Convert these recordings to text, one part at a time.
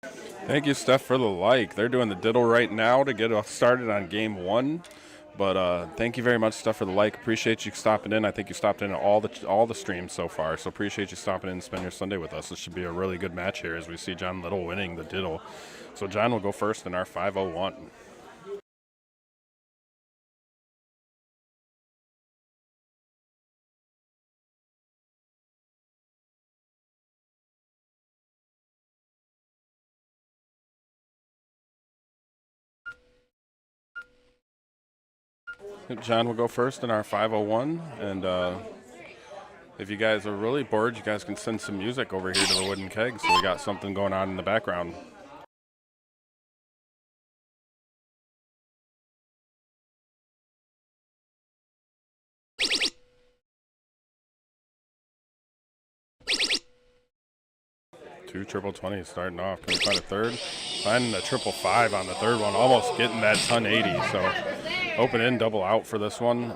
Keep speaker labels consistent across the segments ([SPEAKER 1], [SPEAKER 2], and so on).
[SPEAKER 1] Thank you, Steph, for the like. They're doing the diddle right now to get us started on game one. But thank you very much, Steph, for the like. Appreciate you stopping in. I think you stopped in at all the streams so far. So appreciate you stopping in and spend your Sunday with us. This should be a really good match here as we see John Little winning the diddle. So John will go first in our 501. John will go first in our 501. And if you guys are really bored, you guys can send some music over here to the wooden keg. So we got something going on in the background. Two triple 20s starting off. Can we find a third? Finding a triple 5 on the third one. Almost getting that ton 80. So open in, double out for this one.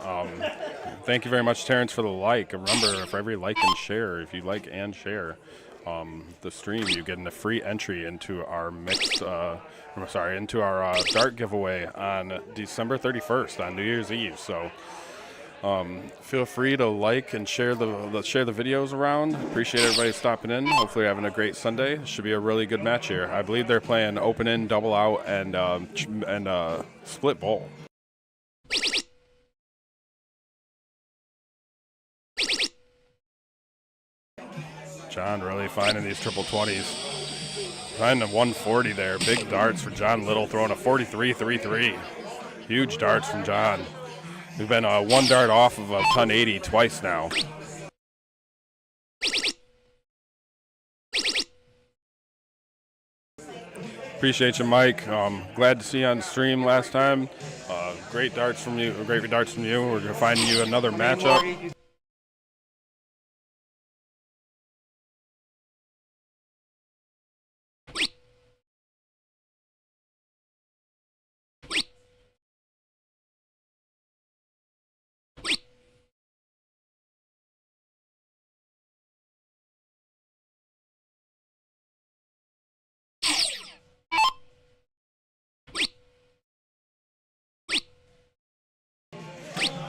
[SPEAKER 1] Thank you very much, Terrence, for the like. And remember, for every like and share, if you like and share the stream, you get a free entry into our into our dart giveaway on December 31st on New Year's Eve. So feel free to like and share the videos around. Appreciate everybody stopping in. Hopefully, you're having a great Sunday. Should be a really good match here. I believe they're playing open in, double out, and split bowl. John really finding these triple 20s. Finding a 140 there. Big darts for John Little, throwing a 43-3-3. Huge darts from John. We've been one dart off of a ton 80 twice now. Appreciate you, Mike. Glad to see you on the stream last time. Great darts from you. Great darts from you. We're going to find you another matchup.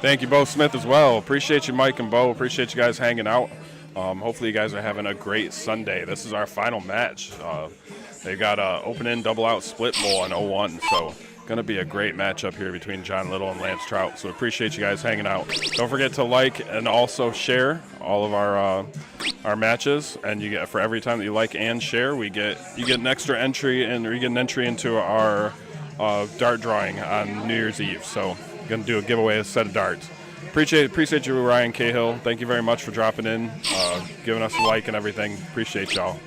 [SPEAKER 1] Thank you, Bo Smith, as well. Appreciate you, Mike and Bo. Appreciate you guys hanging out. Hopefully, you guys are having a great Sunday. This is our final match. They got open in, double out, split bowl on 01. So, going to be a great matchup here between John Little and Lance Trout. So, appreciate you guys hanging out. Don't forget to like and also share all of our matches. And you get, for every time that you like and share, you get an extra entry, or you get an entry into our dart drawing on New Year's Eve. So, going to do a giveaway, a set of darts. Appreciate you, Ryan Cahill. Thank you very much for dropping in, giving us a like and everything. Appreciate y'all.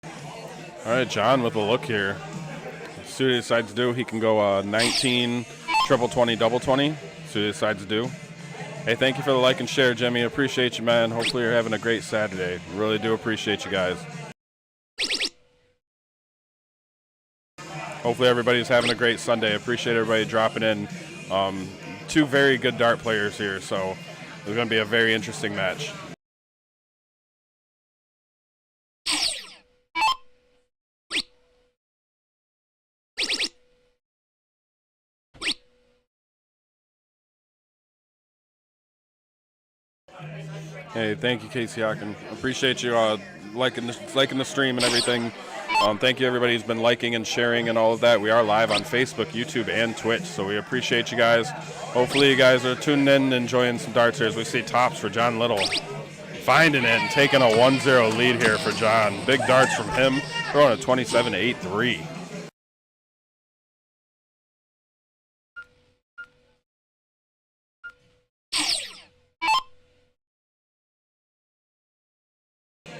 [SPEAKER 1] All right, John with a look here. See what he decides to do. He can go 19, triple 20, double 20. See what he decides to do. Hey, thank you for the like and share, Jimmy. Appreciate you, man. Hopefully you're having a great Saturday. Really do appreciate you guys. Hopefully everybody's having a great Sunday. Appreciate everybody dropping in. Two very good dart players here, so it's going to be a very interesting match. Hey, thank you, Casey Hawken. Appreciate you liking the stream and everything. Thank you, everybody who's been liking and sharing and all of that. We are live on Facebook, YouTube, and Twitch, so we appreciate you guys. Hopefully you guys are tuning in and enjoying some darts here as we see tops for John Little. Finding it and taking a 1-0 lead here for John. Big darts from him, throwing a 27-8-3.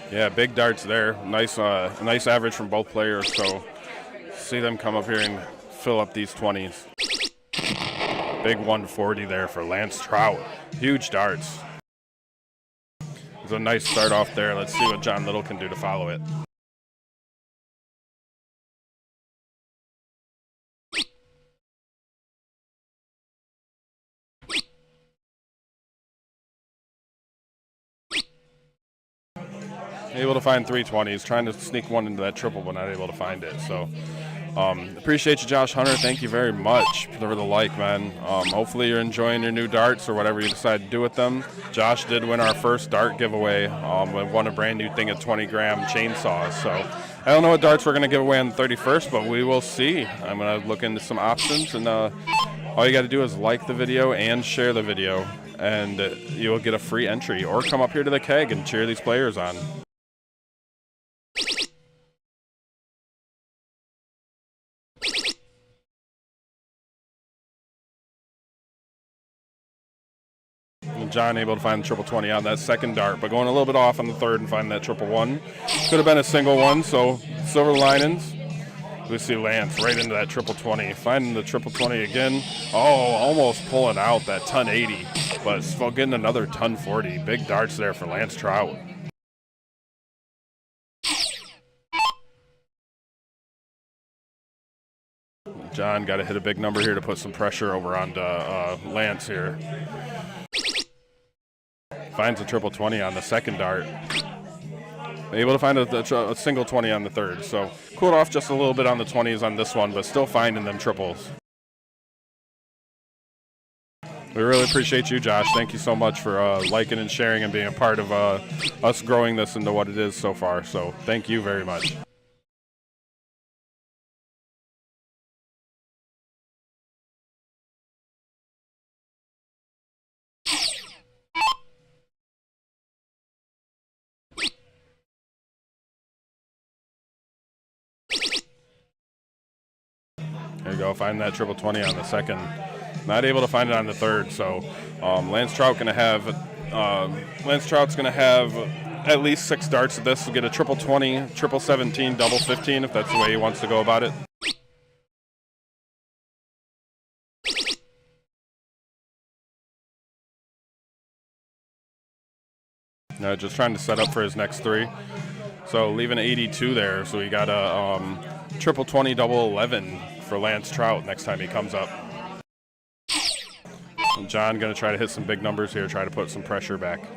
[SPEAKER 1] Yeah, big darts there. Nice average from both players. So see them come up here and fill up these 20s. Big 140 there for Lance Trout. Huge darts. It's a nice start off there. Let's see what John Little can do to follow it. able to find 320s, trying to sneak one into that triple, but not able to find it. So appreciate you, Josh Hunter. Thank you very much for the like, man. Hopefully you're enjoying your new darts or whatever you decide to do with them. Josh did win our first dart giveaway. We won a brand new thing of 20-gram chainsaws. So I don't know what darts we're going to give away on the 31st, but we will see. I'm going to look into some options, and all you got to do is like the video and share the video, and you'll get a free entry, or come up here to the keg and cheer these players on. John able to find the triple 20 on that second dart, but going a little bit off on the third and finding that triple one. Could have been a single one, so silver linings. We see Lance right into that triple 20, finding the triple 20 again. Oh, almost pulling out that ton 80, but still getting another ton 40. Big darts there for Lance Trout. John got to hit a big number here to put some pressure over onto Lance here. Finds a triple 20 on the second dart. Able to find a single 20 on the third. So cooled off just a little bit on the 20s on this one, but still finding them triples. We really appreciate you, Josh. Thank you so much for liking and sharing and being a part of us growing this into what it is so far. So thank you very much. There you go, find that triple 20 on the second. Not able to find it on the third, so Lance Trout's gonna have at least 6 darts of this. We'll get a triple 20, triple 17, double 15 if that's the way he wants to go about it. No, just trying to set up for his next 3. So leaving 82 there, so we got a triple 20, double 11 for Lance Trout next time he comes up. And John going to try to hit some big numbers here, try to put some pressure back.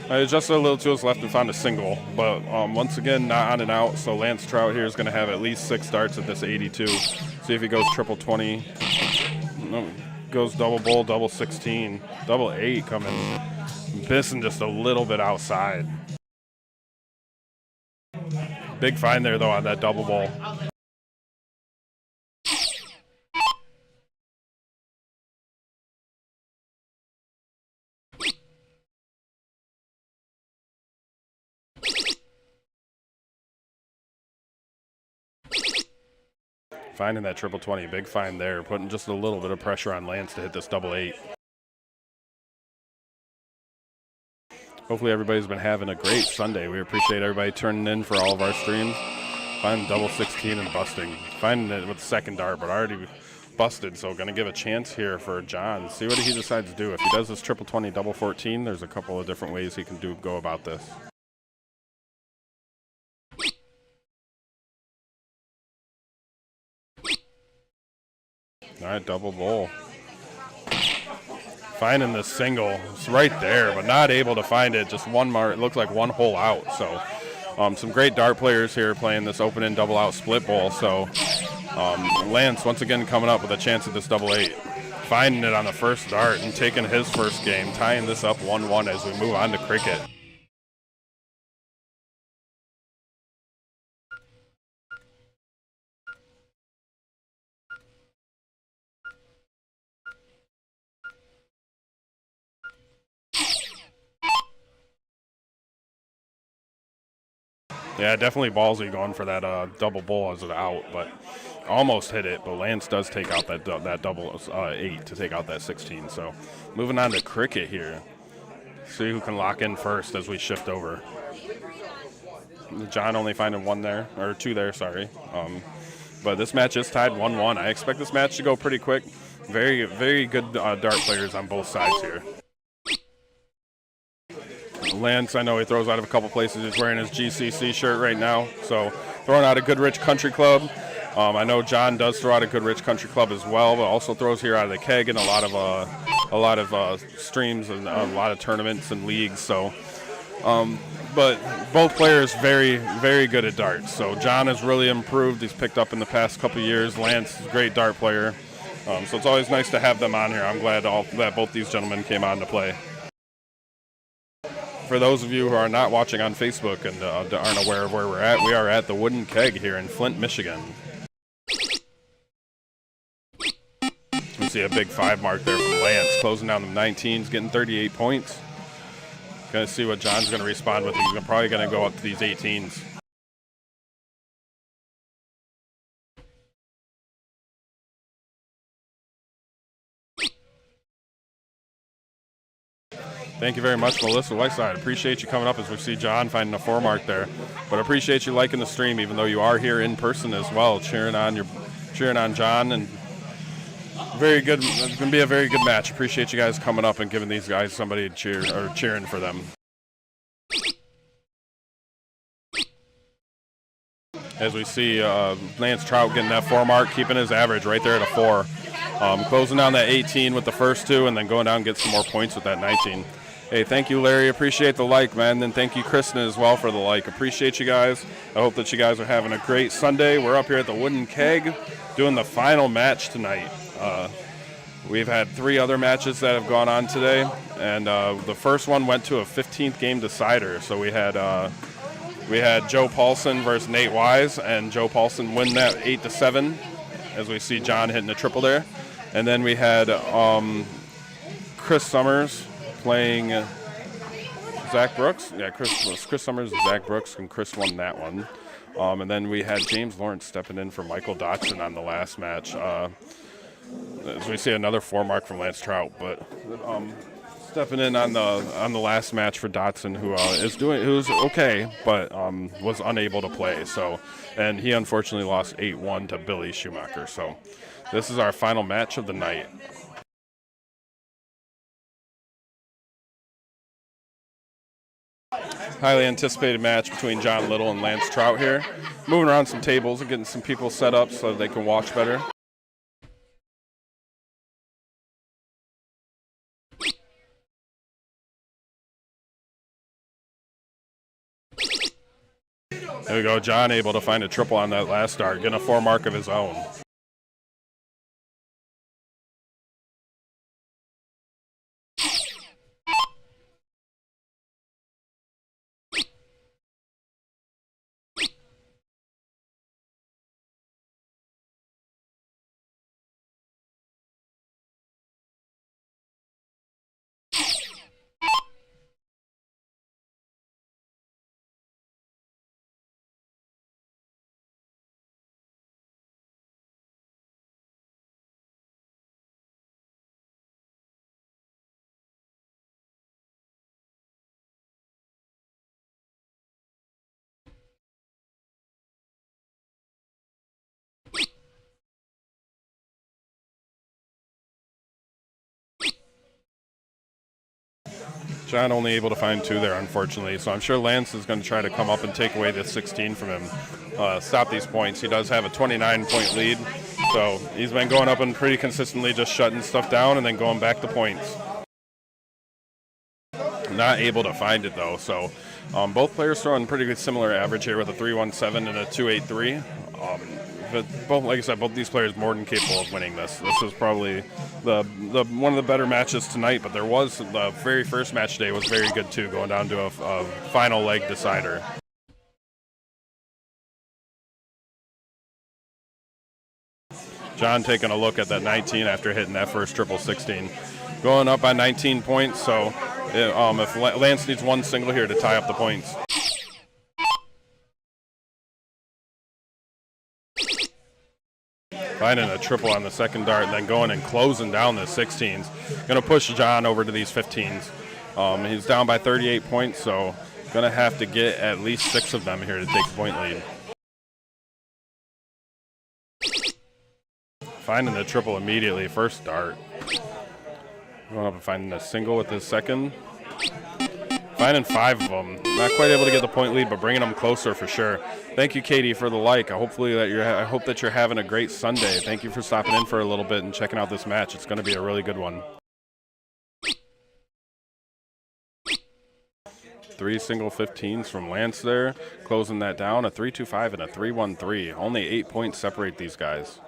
[SPEAKER 1] Just a little to his left and found a single, but once again, not on and out, so Lance Trout here is going to have at least 6 darts at this 82. See if he goes triple 20. No, goes double bowl, double 16, double 8 coming. Missing just a little bit outside. Big find there, though, on that double bowl. Finding that triple 20, big find there, putting just a little bit of pressure on Lance to hit this double 8. Hopefully everybody's been having a great Sunday. We appreciate everybody turning in for all of our streams. Finding double 16 and busting. Finding it with the second dart, but already busted, so going to give a chance here for John. See what he decides to do. If he does this triple 20, double 14, there's a couple of different ways he can go about this. All right, double bowl. Finding the single. It's right there, but not able to find it. Just one mark. It looks like one hole out. So some great dart players here playing this open and double out split bowl. So Lance once again coming up with a chance at this double 8. Finding it on the first dart and taking his first game. Tying this up 1-1 as we move on to cricket. Yeah, definitely ballsy going for that double bowl as an out, but almost hit it. But Lance does take out that double 8 to take out that 16. So moving on to cricket here. See who can lock in first as we shift over. John only finding 1 there, or 2 there, sorry. But this match is tied 1-1. I expect this match to go pretty quick. Very, very good dart players on both sides here. Lance, I know he throws out of a couple places. He's wearing his GCC shirt right now, so throwing out a Goodrich Country Club. I know John does throw out a Goodrich Country Club as well, but also throws here out of the keg in a lot of streams and a lot of tournaments and leagues. So, but both players very, very good at darts. So John has really improved. He's picked up in the past couple of years. Lance is a great dart player. So it's always nice to have them on here. I'm glad that both these gentlemen came on to play. For those of you who are not watching on Facebook and aren't aware of where we're at, we are at the Wooden Keg here in Flint, Michigan. You see a big 5 mark there from Lance, closing down the 19s, getting 38 points. Gonna see what John's gonna respond with. He's probably gonna go up to these 18s. Thank you very much, Melissa Whiteside. Appreciate you coming up as we see John finding a 4 mark there. But appreciate you liking the stream, even though you are here in person as well, cheering on John. And very good. It's going to be a very good match. Appreciate you guys coming up and giving these guys somebody to cheer or cheering for them. As we see Lance Trout getting that 4 mark, keeping his average right there at a 4. Closing down that 18 with the first 2 and then going down and get some more points with that 19. Hey, thank you, Larry. Appreciate the like, man. And thank you, Kristen, as well, for the like. Appreciate you guys. I hope that you guys are having a great Sunday. We're up here at the Wooden Keg doing the final match tonight. We've had 3 other matches that have gone on today, and the first one went to a 15th game decider. So we had Joe Paulson versus Nate Wise, and Joe Paulson win that 8-7, as we see John hitting a triple there. And then we had Chris Summers playing Zach Brooks. Yeah, Chris Summers and Zach Brooks, and Chris won that one. And then we had James Lawrence stepping in for Michael Dotson on the last match. As we see another 4 mark from Lance Trout, but stepping in on the last match for Dotson, who's okay, but was unable to play. So, and he unfortunately lost 8-1 to Billy Schumacher. So, this is our final match of the night. Highly anticipated match between John Little and Lance Trout here. Moving around some tables and getting some people set up so they can watch better. There we go, John able to find a triple on that last start, getting a 4 mark of his own. John only able to find 2 there, unfortunately. So I'm sure Lance is going to try to come up and take away this 16 from him, stop these points. He does have a 29-point lead. So he's been going up and pretty consistently just shutting stuff down and then going back to points. Not able to find it, though. So both players throwing pretty good similar average here with a 3.17 and a 2.83. But both, like I said, both these players more than capable of winning this. This is probably the one of the better matches tonight. But there was the very first match today was very good too, going down to a final leg decider. John taking a look at that 19 after hitting that first triple 16, going up by 19 points. So if Lance needs one single here to tie up the points. Finding a triple on the second dart and then going and closing down the 16s. Going to push John over to these 15s. He's down by 38 points, so going to have to get at least 6 of them here to take the point lead. Finding the triple immediately, first dart. Going up and finding a single with his second. Finding 5 of them. Not quite able to get the point lead, but bringing them closer for sure. Thank you, Katie, for the like. I hope that you're having a great Sunday. Thank you for stopping in for a little bit and checking out this match. It's going to be a really good one. 3 single 15s from Lance there, closing that down. A 3-2-5 and a 3-1-3. Only 8 points separate these guys.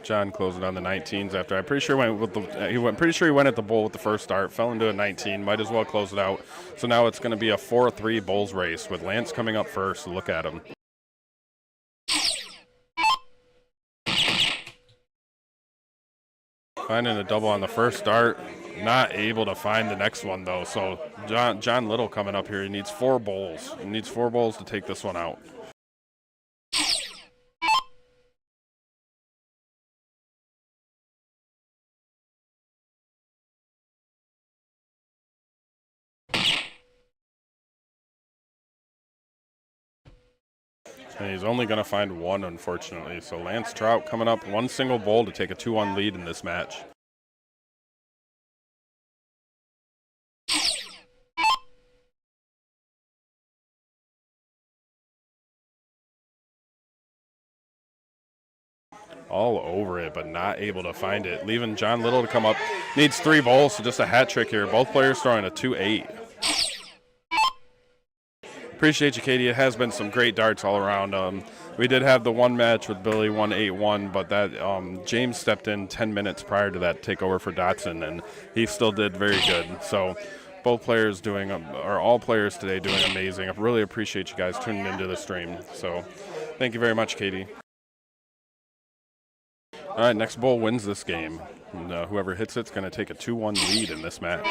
[SPEAKER 1] John closing on the 19s after pretty sure he went at the bull with the first start, fell into a 19, might as well close it out. So now it's going to be a 4-3 bulls race with Lance coming up first. Look at him. Finding a double on the first start, not able to find the next one though. So John Little coming up here. He needs 4 bowls. He needs 4 bowls to take this one out. And he's only going to find 1, unfortunately. So Lance Trout coming up, 1 single bowl to take a 2-1 lead in this match. All over it, but not able to find it. Leaving John Little to come up. Needs 3 bowls, so just a hat trick here. Both players throwing a 2-8. Appreciate you, Katie. It has been some great darts all around. We did have the one match with Billy, 1-8-1, but that James stepped in 10 minutes prior to that takeover for Dotson, and he still did very good. So both players doing, or all players today doing amazing. I really appreciate you guys tuning into the stream. So thank you very much, Katie. All right, next bowl wins this game. And, whoever hits it's going to take a 2-1 lead in this match.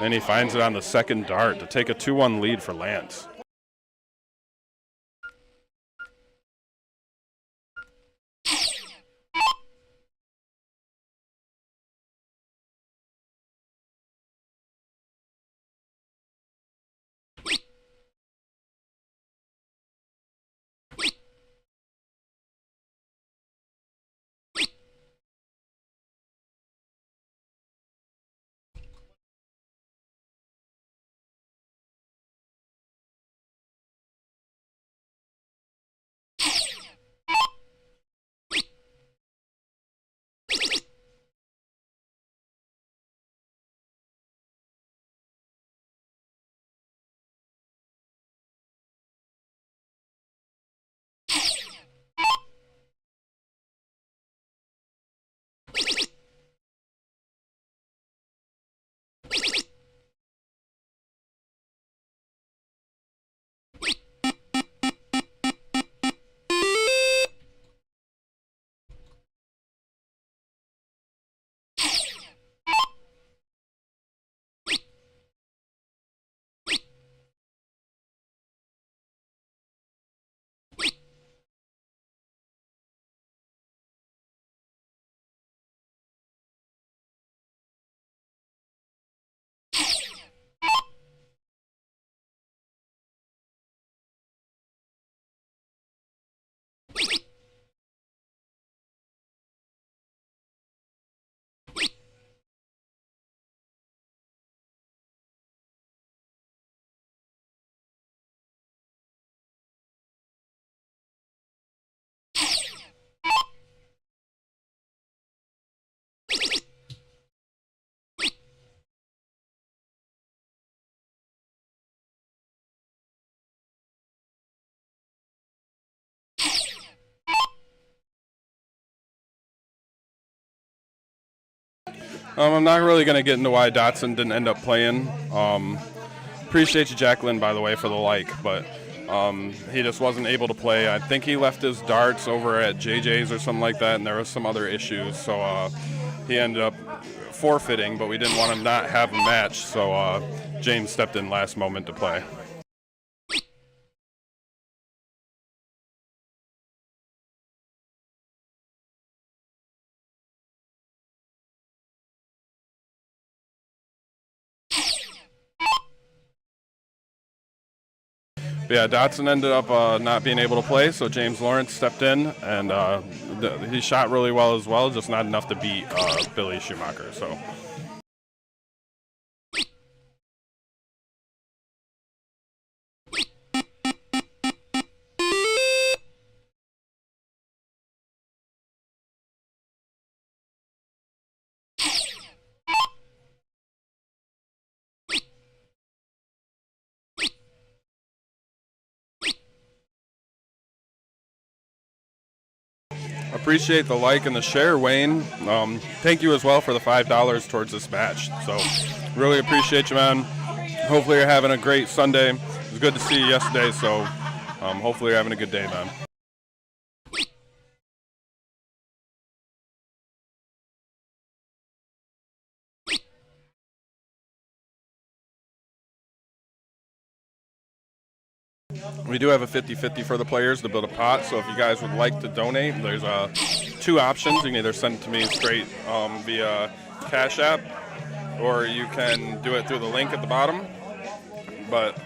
[SPEAKER 1] And he finds it on the second dart to take a 2-1 lead for Lance. I'm not really going to get into why Dotson didn't end up playing. Appreciate you, Jacqueline, by the way, for the like, but he just wasn't able to play. I think he left his darts over at JJ's or something like that, and there was some other issues, so he ended up forfeiting, but we didn't want to not have a match, so James stepped in last moment to play. But yeah, Dotson ended up not being able to play, so James Lawrence stepped in, and he shot really well as well, just not enough to beat Billy Schumacher. So. Appreciate the like and the share, Wayne. Thank you as well for the $5 towards this match. So really appreciate you, man. Hopefully you're having a great Sunday. It was good to see you yesterday, so hopefully you're having a good day, man. We do have a 50-50 for the players to build a pot, so if you guys would like to donate, there's two options. You can either send it to me straight via Cash App, or you can do it through the link at the bottom. But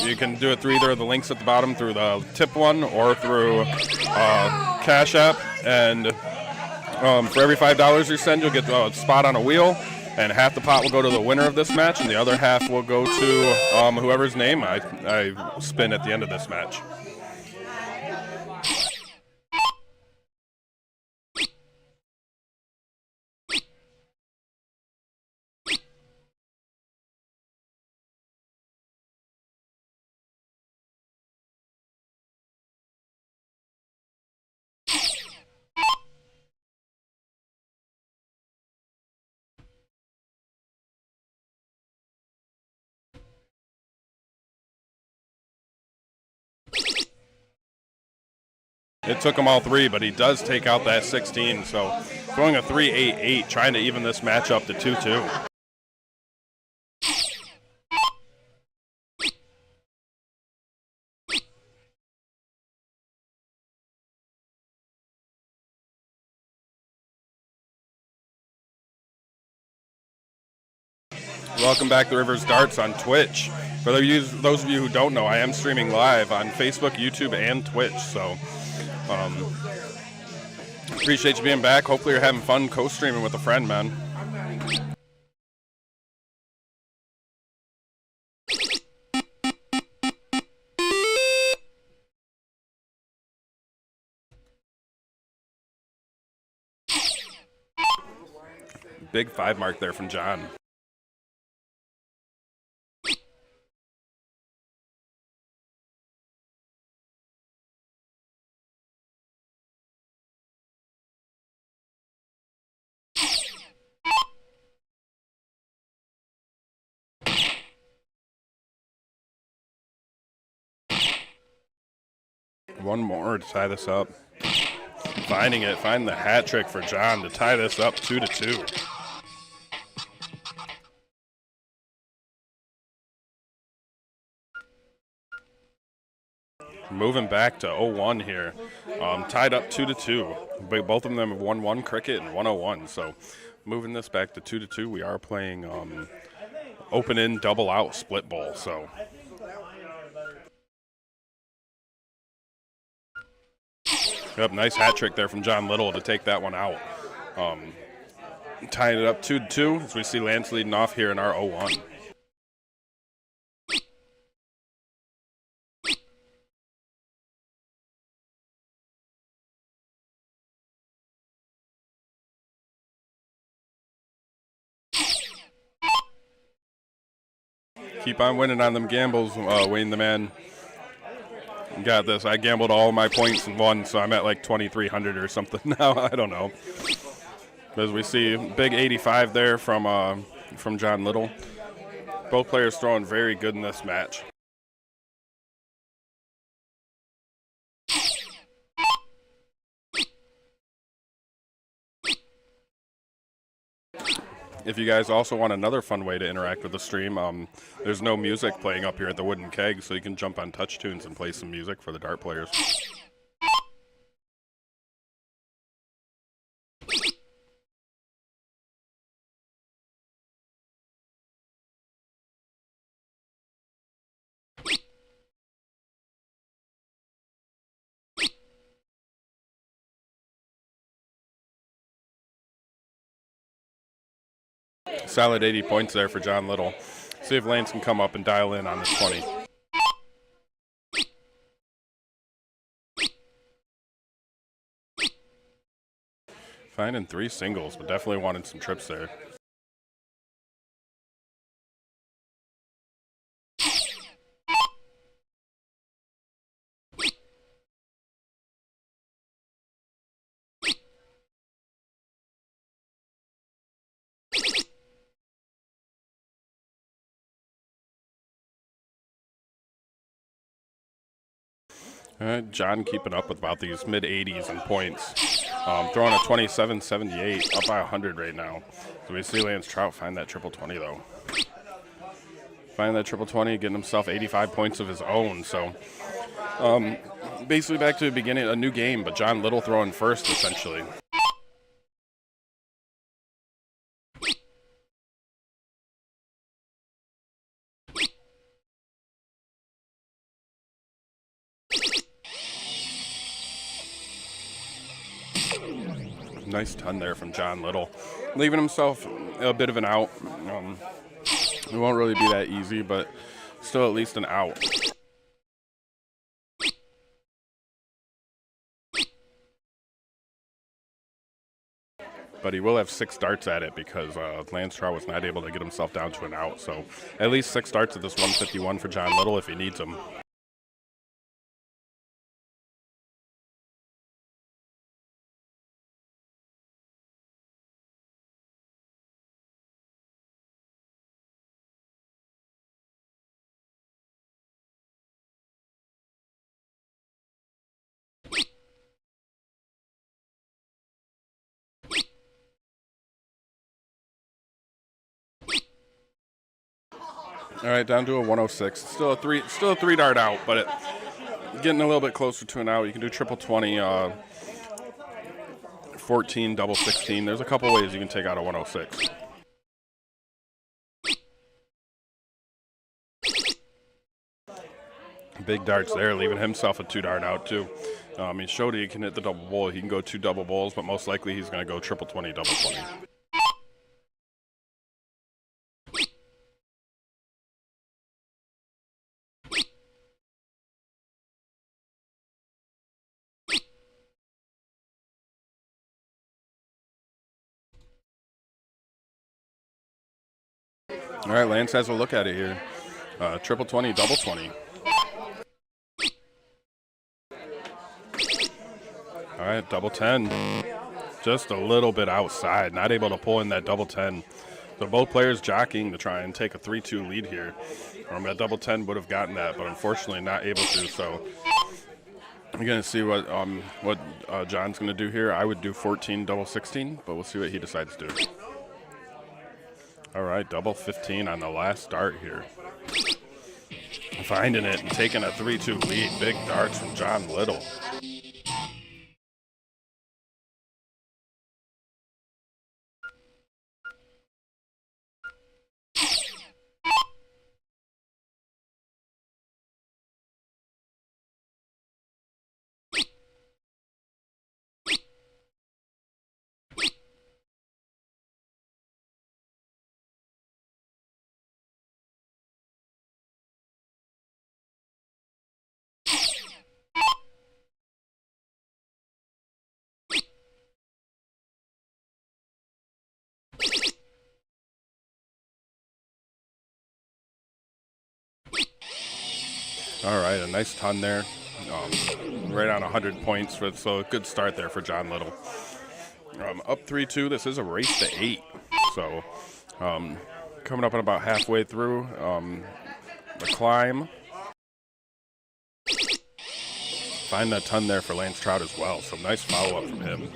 [SPEAKER 1] you can do it through either of the links at the bottom, through the tip one or through Cash App. And for every $5 you send, you'll get a spot on a wheel. And half the pot will go to the winner of this match, and the other half will go to whoever's name I spin at the end of this match. It took him all three, but he does take out that 16. So throwing a 3-8-8, trying to even this match up to 2-2. Welcome back to Rivers Darts on Twitch. For those of you who don't know, I am streaming live on Facebook, YouTube, and Twitch. So appreciate you being back. Hopefully you're having fun co-streaming with a friend, man. Big 5 mark there from John. One more to tie this up. Finding the hat trick for John to tie this up 2-2. Moving back to 0-1 here. Tied up 2-2. Both of them have 1-1 cricket and 101. So moving this back to 2-2, we are playing open in, double out, split bowl. So yep, nice hat trick there from John Little to take that one out. Tying it up 2-2 as we see Lance leading off here in our 0-1. Keep on winning on them gambles, Wayne the man. Got this. I gambled all my points and won, so I'm at like 2,300 or something now. I don't know. As we see, big 85 there from John Little. Both players throwing very good in this match. If you guys also want another fun way to interact with the stream, there's no music playing up here at the Wooden Keg, so you can jump on Touch Tunes and play some music for the dart players. Solid 80 points there for John Little. See if Lance can come up and dial in on this 20. Finding 3 singles, but definitely wanted some trips there. John keeping up with about these mid-80s in points. Throwing a 27-78, up by 100 right now. So we see Lance Trout find that triple 20 though. Find that triple 20, getting himself 85 points of his own. So basically back to the beginning, a new game, but John Little throwing first essentially. Nice ton there from John Little, leaving himself a bit of an out. It won't really be that easy, but still at least an out. But he will have 6 starts at it because Lance Trout was not able to get himself down to an out. So at least 6 starts at this 151 for John Little if he needs them. All right, down to a 106. Still a 3 dart out, but getting a little bit closer to an out. You can do triple 20, 14, double 16. There's a couple ways you can take out a 106. Big darts there, leaving himself a 2 dart out too. He showed he can hit the double bowl. He can go 2 double bowls, but most likely he's going to go triple 20, double 20. All right, Lance has a look at it here. Triple 20, double 20. All right, double 10. Just a little bit outside, not able to pull in that double 10. So both players jockeying to try and take a 3-2 lead here. That double 10 would have gotten that, but unfortunately not able to. So we're going to see what John's going to do here. I would do 14, double 16, but we'll see what he decides to do. All right, double 15 on the last dart here. Finding it and taking a 3-2 lead. Big darts from John Little. All right, a nice ton there. Right on 100 points, so a good start there for John Little. Up 3-2, this is a race to 8. So coming up on about halfway through the climb. Find that ton there for Lance Trout as well, so nice follow-up from him.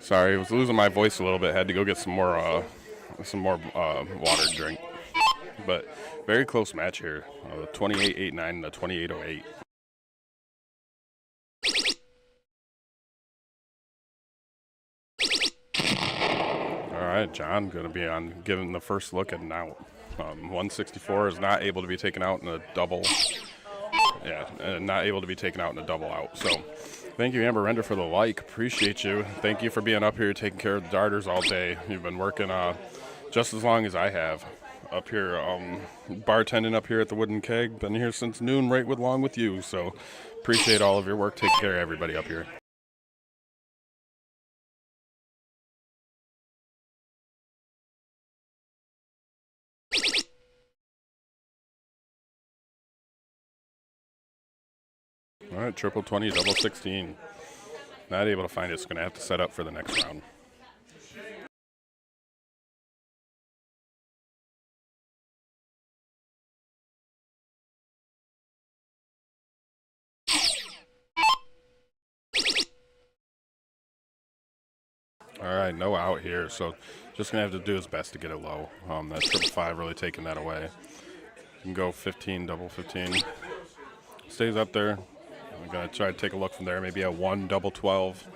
[SPEAKER 1] Sorry, I was losing my voice a little bit. Had to go get some more water to drink. But very close match here. 28-8-9 and a 28-08. All right, John going to be on giving the first look at an out. 164 is not able to be taken out in a double. Yeah, not able to be taken out in a double out. So thank you, Amber Render, for the like. Appreciate you. Thank you for being up here taking care of the darters all day. You've been working just as long as I have up here, bartending up here at the Wooden Keg. Been here since noon, right along with you. So appreciate all of your work taking care of everybody up here. All right, triple 20, double 16. Not able to find it. It's going to have to set up for the next round. All right, no out here, so just going to have to do his best to get it low. That triple 5 really taking that away. You can go 15, double 15. Stays up there. I'm going to try to take a look from there, maybe a 1, double 12.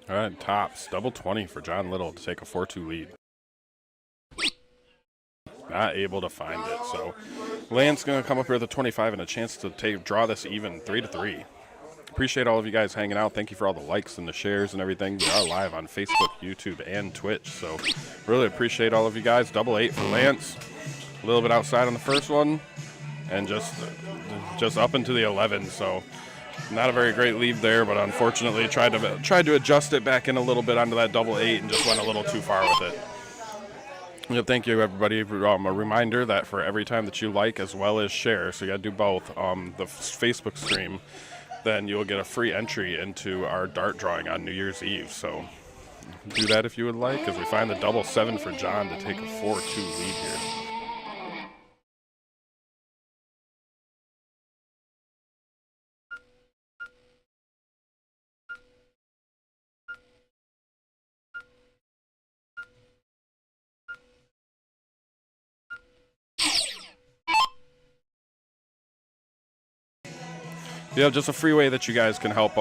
[SPEAKER 1] All right, tops, double 20 for John Little to take a 4-2 lead. Not able to find it, so Lance going to come up here with a 25 and a chance to draw this even 3-3. Appreciate all of you guys hanging out. Thank you for all the likes and the shares and everything. We are live on Facebook, YouTube, and Twitch, so really appreciate all of you guys. Double 8 for Lance. A little bit outside on the first one, and just up into the 11, so not a very great lead there, but unfortunately tried to adjust it back in a little bit onto that double 8 and just went a little too far with it. Yep, thank you, everybody. A reminder that for every time that you like as well as share, so you got to do both, the Facebook stream, then you'll get a free entry into our dart drawing on New Year's Eve. So do that if you would like, as we find the double 7 for John to take a 4-2 lead here. Yeah, just a free way that you guys can help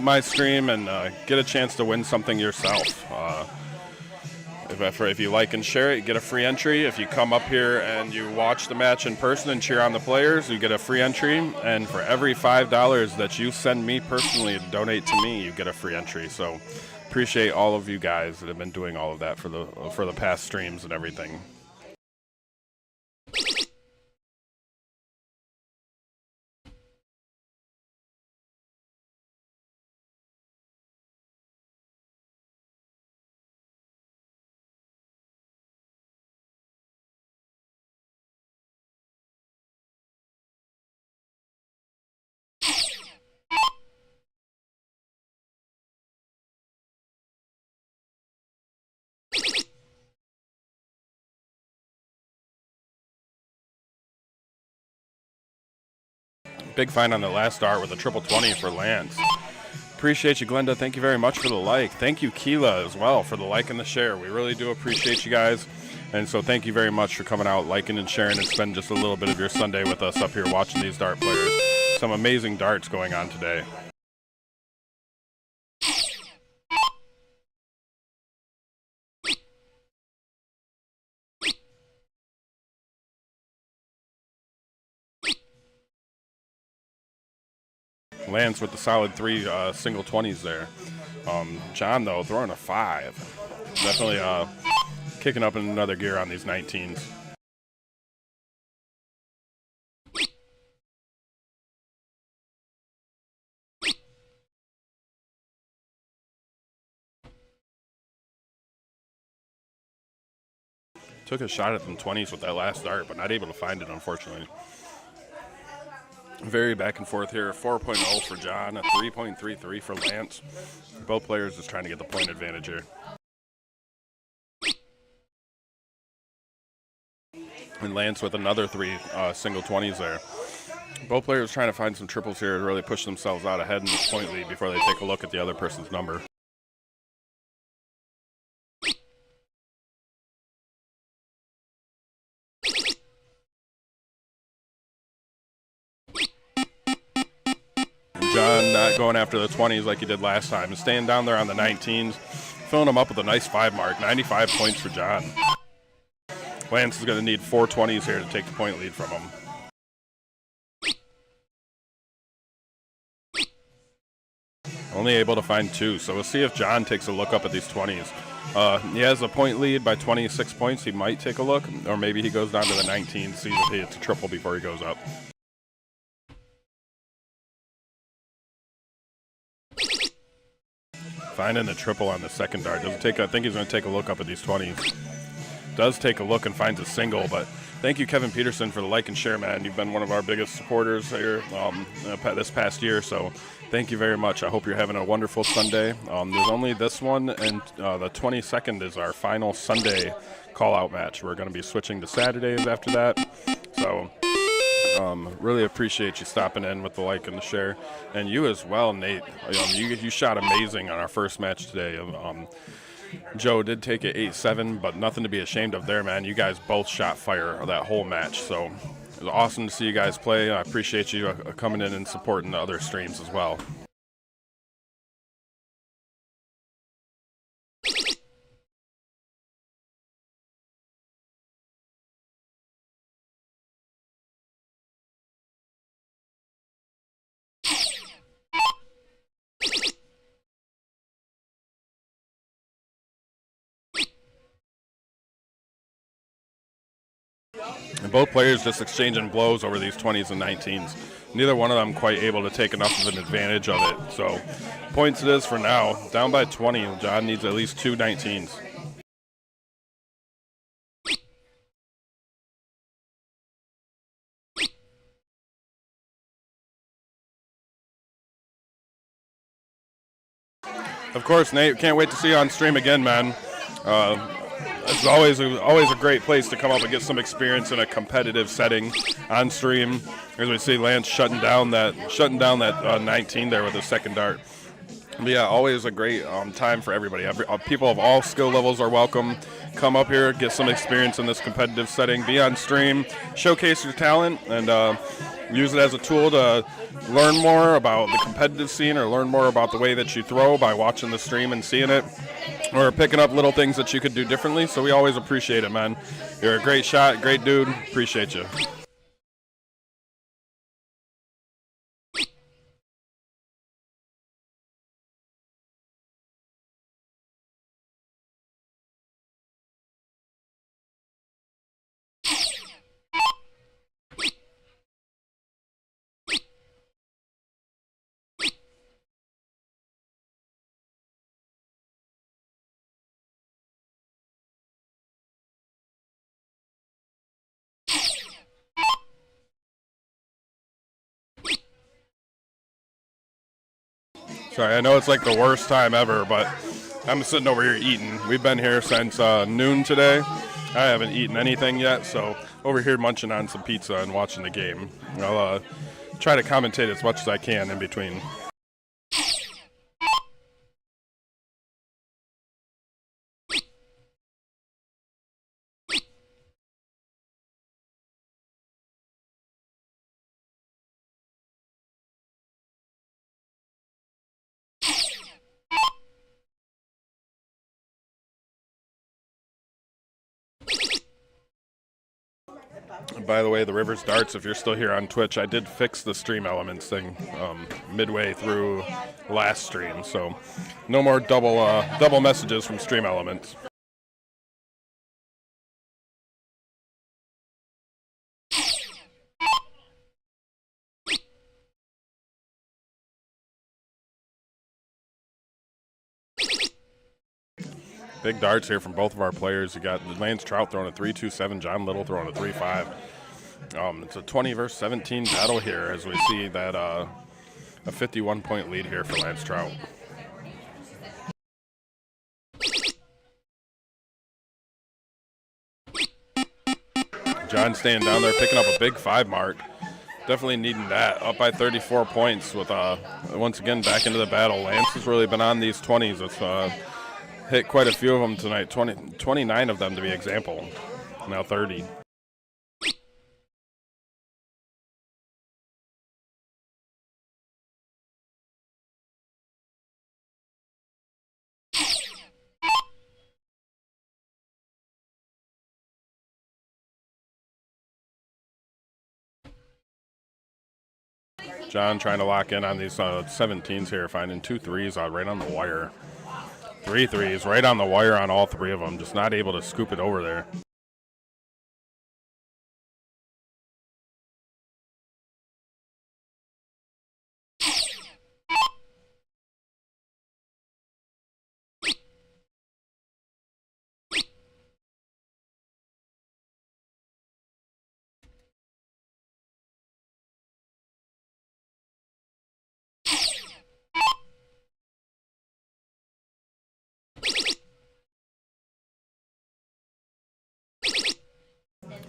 [SPEAKER 1] my stream and get a chance to win something yourself. If you like and share it, you get a free entry. If you come up here and you watch the match in person and cheer on the players, you get a free entry. And for every $5 that you send me personally to donate to me, you get a free entry. So appreciate all of you guys that have been doing all of that for the past streams and everything. Big find on the last dart with a triple 20 for Lance. Appreciate you, Glenda. Thank you very much for the like. Thank you, Keela, as well, for the like and the share. We really do appreciate you guys. And so thank you very much for coming out, liking and sharing, and spending just a little bit of your Sunday with us up here watching these dart players. Some amazing darts going on today. Lance with the solid 3 single 20s there. John, though, throwing a 5. Definitely kicking up in another gear on these 19s. Took a shot at them 20s with that last dart, but not able to find it, unfortunately. Very back and forth here. 4.0 for John, a 3.33 for Lance. Both players just trying to get the point advantage here. And Lance with another 3 single 20s there. Both players trying to find some triples here to really push themselves out ahead in this point lead before they take a look at the other person's number. John not going after the 20s like he did last time. And staying down there on the 19s, filling them up with a nice 5 mark. 95 points for John. Lance is going to need 4 20s here to take the point lead from him. Only able to find 2, so we'll see if John takes a look up at these 20s. He has a point lead by 26 points. He might take a look, or maybe he goes down to the 19, sees if he hits a triple before he goes up. Finding the triple on the second dart. I think he's going to take a look up at these 20s. Does take a look and finds a single, but thank you, Kevin Peterson, for the like and share, man. You've been one of our biggest supporters here this past year, so thank you very much. I hope you're having a wonderful Sunday. There's only this one, and the 22nd is our final Sunday call-out match. We're going to be switching to Saturdays after that, so really appreciate you stopping in with the like and the share. And you as well, Nate. You shot amazing on our first match today. Joe did take it 8-7, but nothing to be ashamed of there, man. You guys both shot fire that whole match, so it was awesome to see you guys play. I appreciate you coming in and supporting the other streams as well. And both players just exchanging blows over these 20s and 19s. Neither one of them quite able to take enough of an advantage of it. So points it is for now. Down by 20. John needs at least 2 19s. Of course, Nate, can't wait to see you on stream again, man. It's always a great place to come up and get some experience in a competitive setting on stream. As we see Lance shutting down that 19 there with the second dart. But yeah, always a great time for everybody. People of all skill levels are welcome. Come up here, get some experience in this competitive setting. Be on stream, showcase your talent, and use it as a tool to learn more about the competitive scene or learn more about the way that you throw by watching the stream and seeing it, or picking up little things that you could do differently. So we always appreciate it, man. You're a great shot, great dude. Appreciate you. Sorry, I know it's like the worst time ever, but I'm sitting over here eating. We've been here since noon today. I haven't eaten anything yet, so over here munching on some pizza and watching the game. I'll try to commentate as much as I can in between. By the way, the Rivers Darts, if you're still here on Twitch, I did fix the stream elements thing midway through last stream, so no more double messages from stream elements. Big darts here from both of our players. You got Lance Trout throwing a 3.27, John Little throwing a 3.5. It's a 20 versus 17 battle here as we see that a 51-point lead here for Lance Trout. John staying down there, picking up a big 5 mark. Definitely needing that. Up by 34 points with, once again, back into the battle. Lance has really been on these 20s. It's hit quite a few of them tonight, 29 of them to be example. Now 30. John trying to lock in on these 17s here, finding 2 threes right on the wire. 3 threes right on the wire on all 3 of them, just not able to scoop it over there.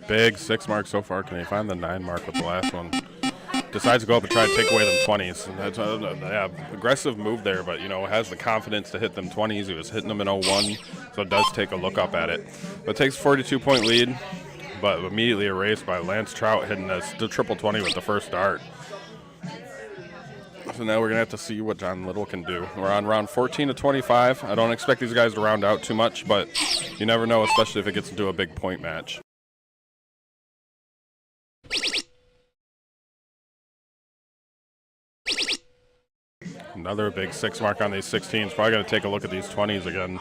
[SPEAKER 1] Big 6 mark so far. Can he find the 9 mark with the last one? Decides to go up and try to take away them 20s. And that's yeah, aggressive move there, but has the confidence to hit them 20s. He was hitting them in 01, so it does take a look up at it. But it takes a 42-point lead, but immediately erased by Lance Trout hitting the triple 20 with the first dart. So now we're going to have to see what John Little can do. We're on round 14 to 25. I don't expect these guys to round out too much, but you never know, especially if it gets into a big point match. Another big 6 mark on these 16s. Probably going to take a look at these 20s again.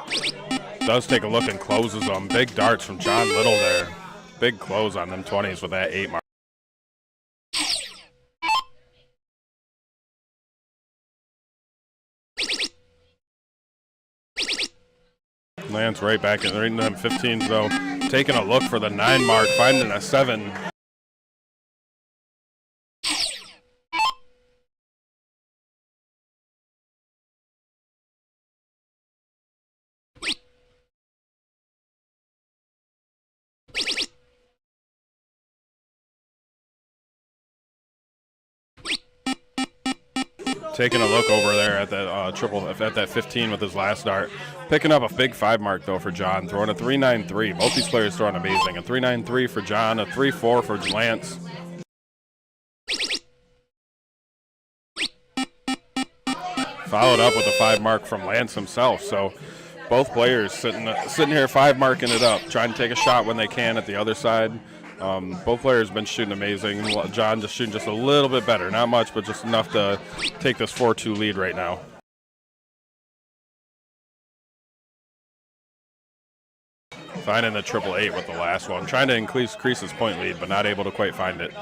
[SPEAKER 1] Does take a look and closes them. Big darts from John Little there. Big close on them 20s with that 8 mark. Lance right back in them 15s though. Taking a look for the 9 mark, finding a 7. Taking a look over there at that at that 15 with his last dart. Picking up a big 5 mark though for John, throwing a 3.93. Both these players throwing amazing. A 3.93 for John, a 3.4 for Lance. Followed up with a 5 mark from Lance himself. So both players sitting here 5 marking it up, trying to take a shot when they can at the other side. Both players have been shooting amazing. John just shooting just a little bit better. Not much, but just enough to take this 4-2 lead right now. Finding the 888 with the last one. Trying to increase his point lead, but not able to quite find it.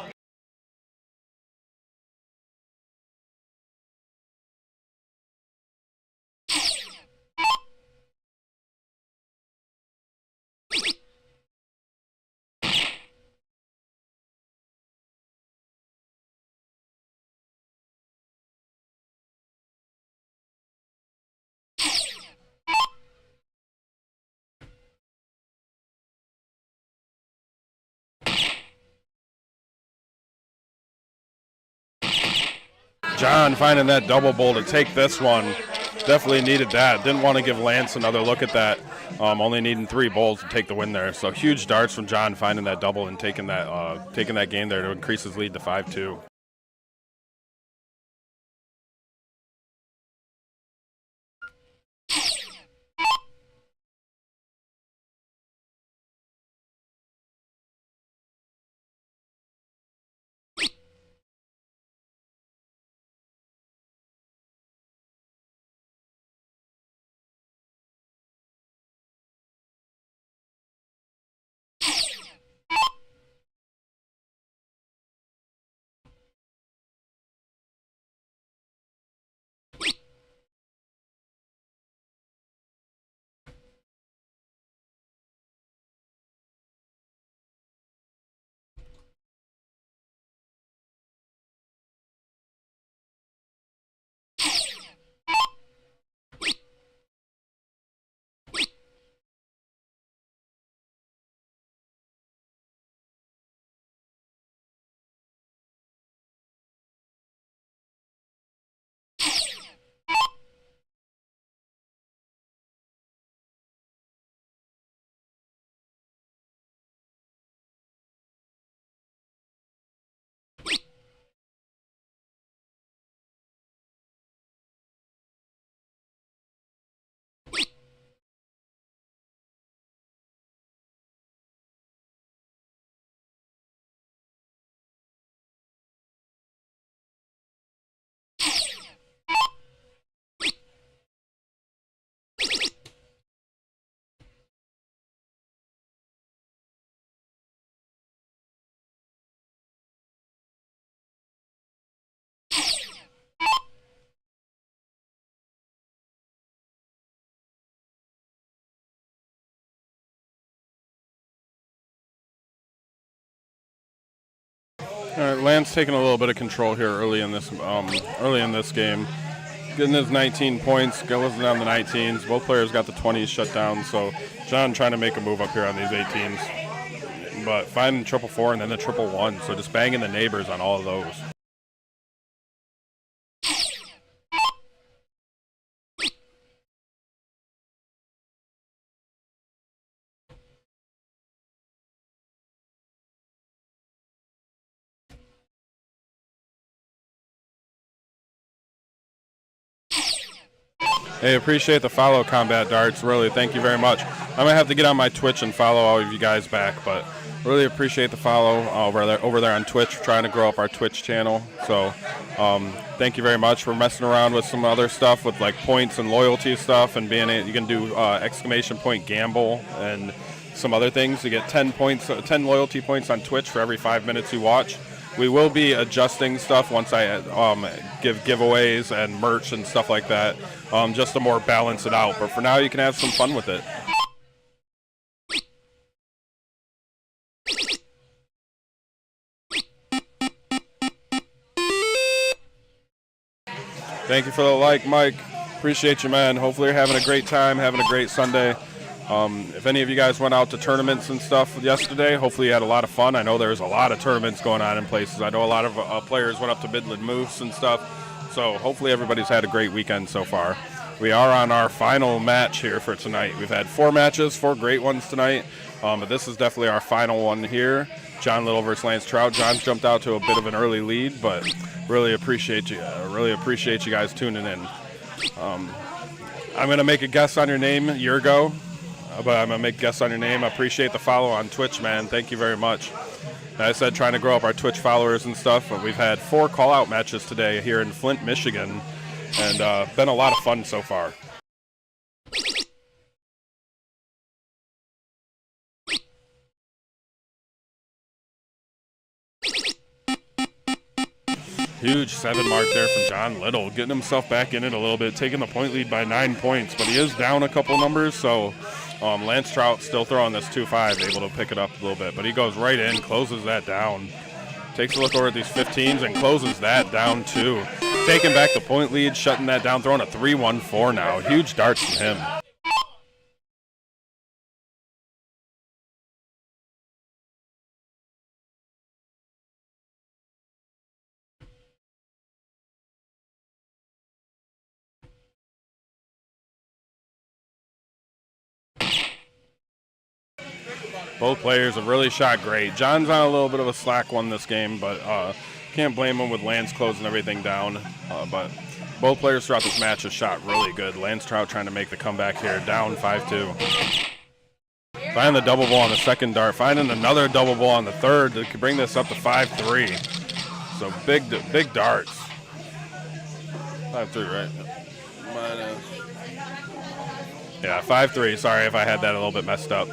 [SPEAKER 1] John finding that double bowl to take this one. Definitely needed that. Didn't want to give Lance another look at that. Only needing 3 bowls to take the win there. So huge darts from John finding that double and taking that game there to increase his lead to 5-2. All right, Lance taking a little bit of control here early in this game. Getting his 19 points, goes down the 19s. Both players got the 20s shut down, so John trying to make a move up here on these 18s. But finding triple four and then the triple one, so just banging the neighbors on all of those. Hey, appreciate the follow, Combat Darts. Really, thank you very much. I'm going to have to get on my Twitch and follow all of you guys back, but really appreciate the follow over there on Twitch. We're trying to grow up our Twitch channel. So thank you very much. We're messing around with some other stuff with like points and loyalty stuff, and you can do exclamation point gamble and some other things. You get 10 loyalty points on Twitch for every 5 minutes you watch. We will be adjusting stuff once I give giveaways and merch and stuff like that, just to more balance it out. But for now, you can have some fun with it. Thank you for the like, Mike. Appreciate you, man. Hopefully you're having a great time, having a great Sunday. If any of you guys went out to tournaments and stuff yesterday, hopefully you had a lot of fun. I know there's a lot of tournaments going on in places. I know a lot of players went up to Midland Moose and stuff. So hopefully everybody's had a great weekend so far. We are on our final match here for tonight. We've had 4 matches, 4 great ones tonight, but this is definitely our final one here. John Little versus Lance Trout. John's jumped out to a bit of an early lead, but really appreciate you. Really appreciate you guys tuning in. I'm going to make a guess on your name, Yurgo. But I'm going to make guess on your name. I appreciate the follow on Twitch, man. Thank you very much. As I said, trying to grow up our Twitch followers and stuff. But we've had 4 call-out matches today here in Flint, Michigan. And been a lot of fun so far. Huge 7 mark there from John Little. Getting himself back in it a little bit. Taking the point lead by 9 points. But he is down a couple numbers, so... Lance Trout still throwing this 2-5, able to pick it up a little bit. But he goes right in, closes that down. Takes a look over at these 15s and closes that down too. Taking back the point lead, shutting that down, throwing a 3-1-4 now. Huge darts from him. Both players have really shot great. John's on a little bit of a slack one this game, but can't blame him with Lance closing everything down. But both players throughout this match have shot really good. Lance Trout trying to make the comeback here, down 5-2. Finding the double ball on the second dart, finding another double ball on the third to bring this up to 5-3. So big darts. 5-3, right? Minus. Yeah, 5-3. Sorry if I had that a little bit messed up.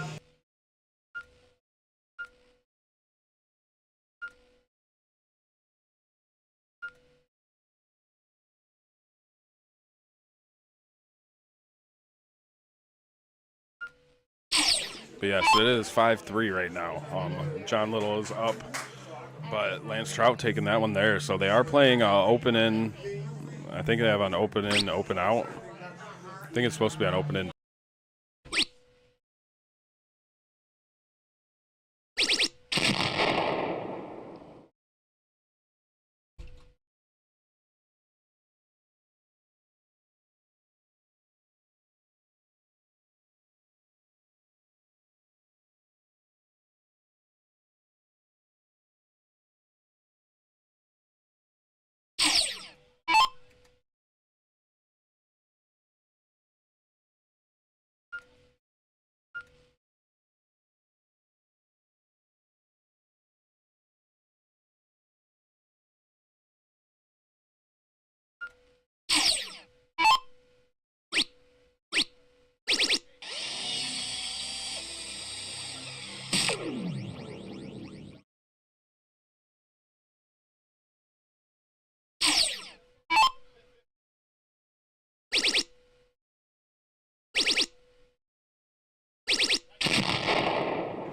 [SPEAKER 1] But yes, it is 5-3 right now. John Little is up, but Lance Trout taking that one there. So they are playing open in. I think they have on open in, open out. I think it's supposed to be on open in.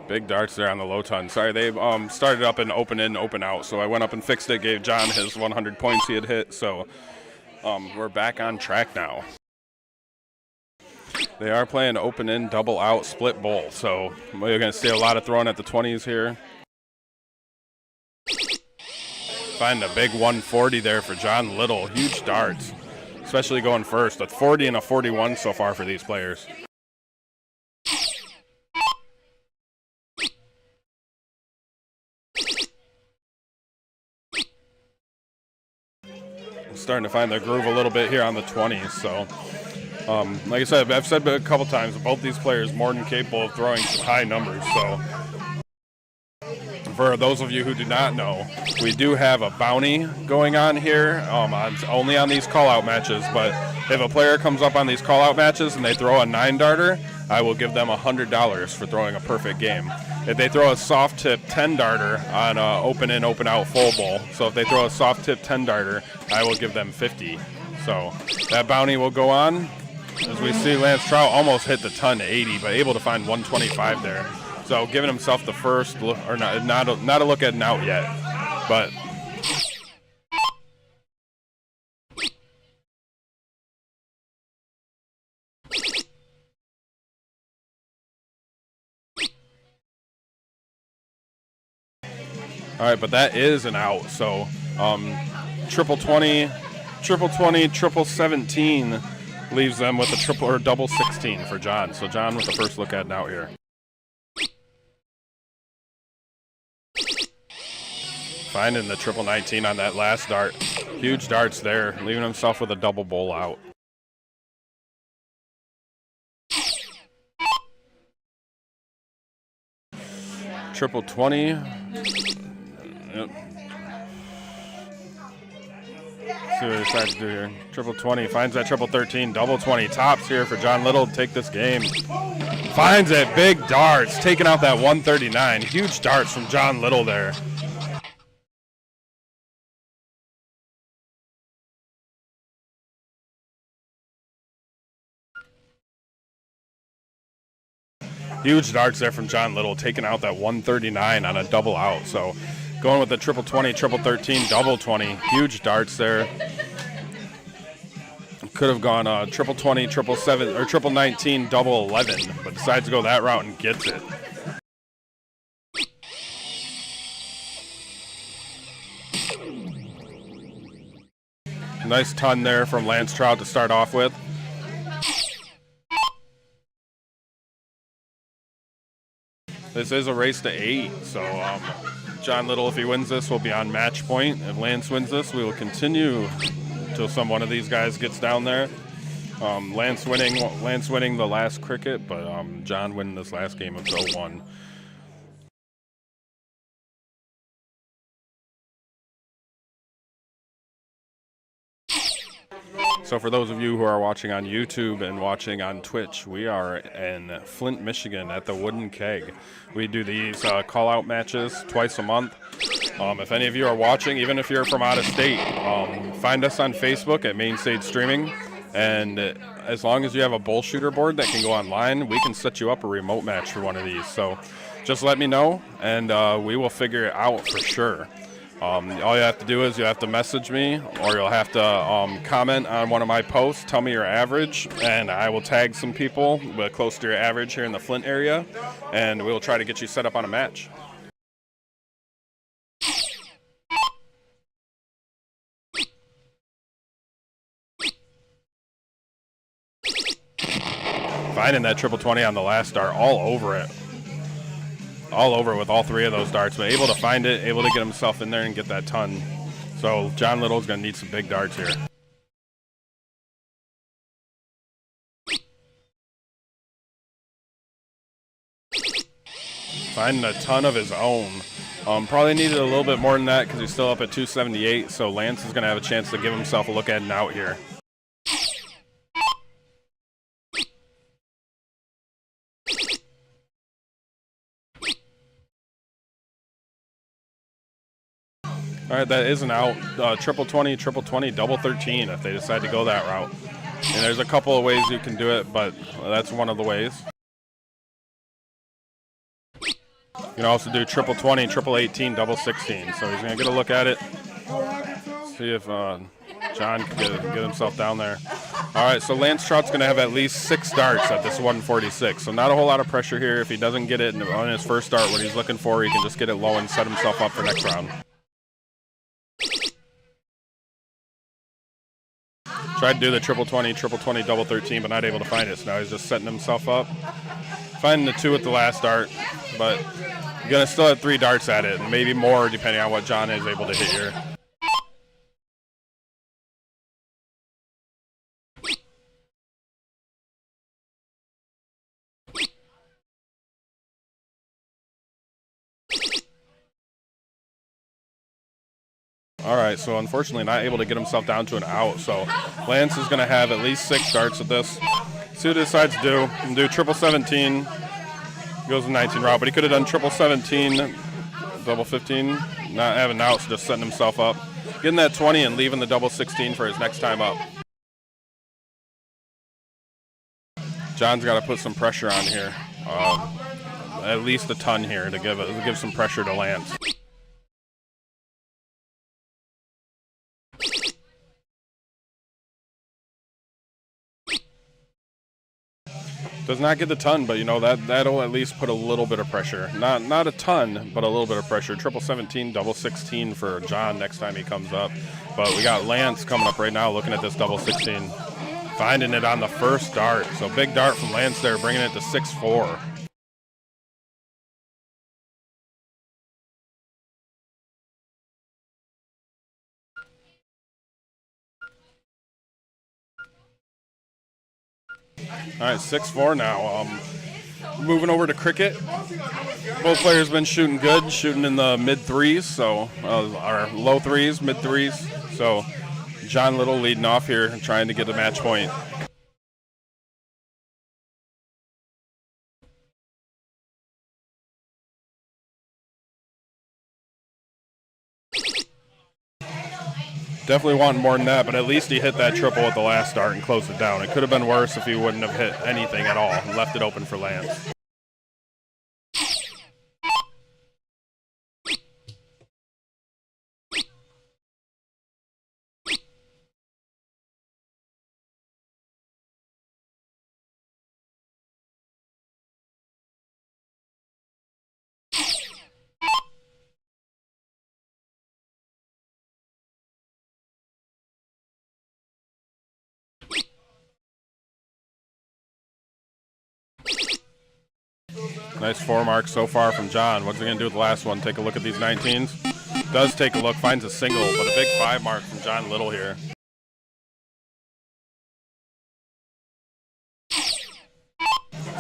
[SPEAKER 1] Big darts there on the low ton. Sorry, they started up an open in, open out. So I went up and fixed it, gave John his 100 points he had hit. So we're back on track now. They are playing open in, double out, split bowl. So we're going to see a lot of throwing at the 20s here. Find a big 140 there for John Little. Huge darts, especially going first. A 40 and a 41 so far for these players. Starting to find their groove a little bit here on the 20s. So, like I said, I've said a couple times, both these players more than capable of throwing some high numbers. So, for those of you who do not know, we do have a bounty going on here, only on these call-out matches. But if a player comes up on these call-out matches and they throw a 9-darter, I will give them $100 for throwing a perfect game. If they throw a soft tip 10-darter on an open in, open out full bowl, so if they throw a soft tip 10-darter, I will give them $50. So that bounty will go on. As we see, Lance Trout almost hit the ton 80, but able to find 125 there. So giving himself the first look, or not a look at an out yet, but. All right, but that is an out. So triple 20, triple 17 leaves them with a triple or double 16 for John. So John with the first look at an out here. Finding the triple 19 on that last dart. Huge darts there, leaving himself with a double bowl out. Triple 20. Yep. See what he decides to do here. Triple 20, finds that triple 13, double 20, tops here for John Little to take this game. Finds it, big darts, taking out that 139. Huge darts from John Little there. Huge darts there from John Little, taking out that 139 on a double out. So going with the triple 20, triple 13, double 20. Huge darts there. Could have gone triple 20, triple 7, or triple 19, double 11, but decides to go that route and gets it. Nice ton there from Lance Trout to start off with. This is a race to 8, so John Little, if he wins this, will be on match point. If Lance wins this, we will continue until one of these guys gets down there. Lance winning the last cricket, but John winning this last game of 0-1. So for those of you who are watching on YouTube and watching on Twitch, we are in Flint, Michigan at the Wooden Keg. We do these call-out matches twice a month. If any of you are watching, even if you're from out of state, find us on Facebook at MainStageStreaming. And as long as you have a bull shooter board that can go online, we can set you up a remote match for one of these. So just let me know, and we will figure it out for sure. All you have to do is you have to message me, or you'll have to comment on one of my posts, tell me your average, and I will tag some people close to your average here in the Flint area, and we'll try to get you set up on a match. Finding that triple 20 on the last dart, all over it. All over with all three of those darts, but able to find it, able to get himself in there and get that ton. So John Little's going to need some big darts here. Finding a ton of his own. Probably needed a little bit more than that because he's still up at 278, so Lance is going to have a chance to give himself a look at an out here. All right, that is an out. Triple 20, double 13 if they decide to go that route. And there's a couple of ways you can do it, but that's one of the ways. can also do triple 20, triple 18, double 16. So he's going to get a look at it. See if John can get himself down there. All right, so Lance Trout's going to have at least 6 darts at this 146. So not a whole lot of pressure here. If he doesn't get it on his first dart, what he's looking for, he can just get it low and set himself up for next round. Tried to do the triple 20, double 13, but not able to find it. So now he's just setting himself up. Finding the 2 at the last dart, but you're going to still have 3 darts at it, and maybe more depending on what John is able to hit here. All right, so unfortunately not able to get himself down to an out. So Lance is going to have at least 6 darts at this. See what he decides to do. And do triple 17. Goes the 19 route, but he could have done triple 17, double 15. Not having outs, just setting himself up. Getting that 20 and leaving the double 16 for his next time up. John's got to put some pressure on here. At least a ton here to give some pressure to Lance. Does not get the ton, but you know that'll at least put a little bit of pressure. Not a ton, but a little bit of pressure. Triple 17, double 16 for John next time he comes up. But we got Lance coming up right now, looking at this double 16, finding it on the first dart. So big dart from Lance there, bringing it to 6-4. All right, 6-4 now. Moving over to cricket. Both players been shooting good, shooting in the mid 3s, so our low 3s, mid 3s. So John Little leading off here, trying to get a match point. Definitely wanting more than that, but at least he hit that triple at the last start and closed it down. It could have been worse if he wouldn't have hit anything at all and left it open for Lance. Nice 4 marks so far from John. What's he going to do with the last one? Take a look at these 19s. Does take a look, finds a single, but a big 5 mark from John Little here.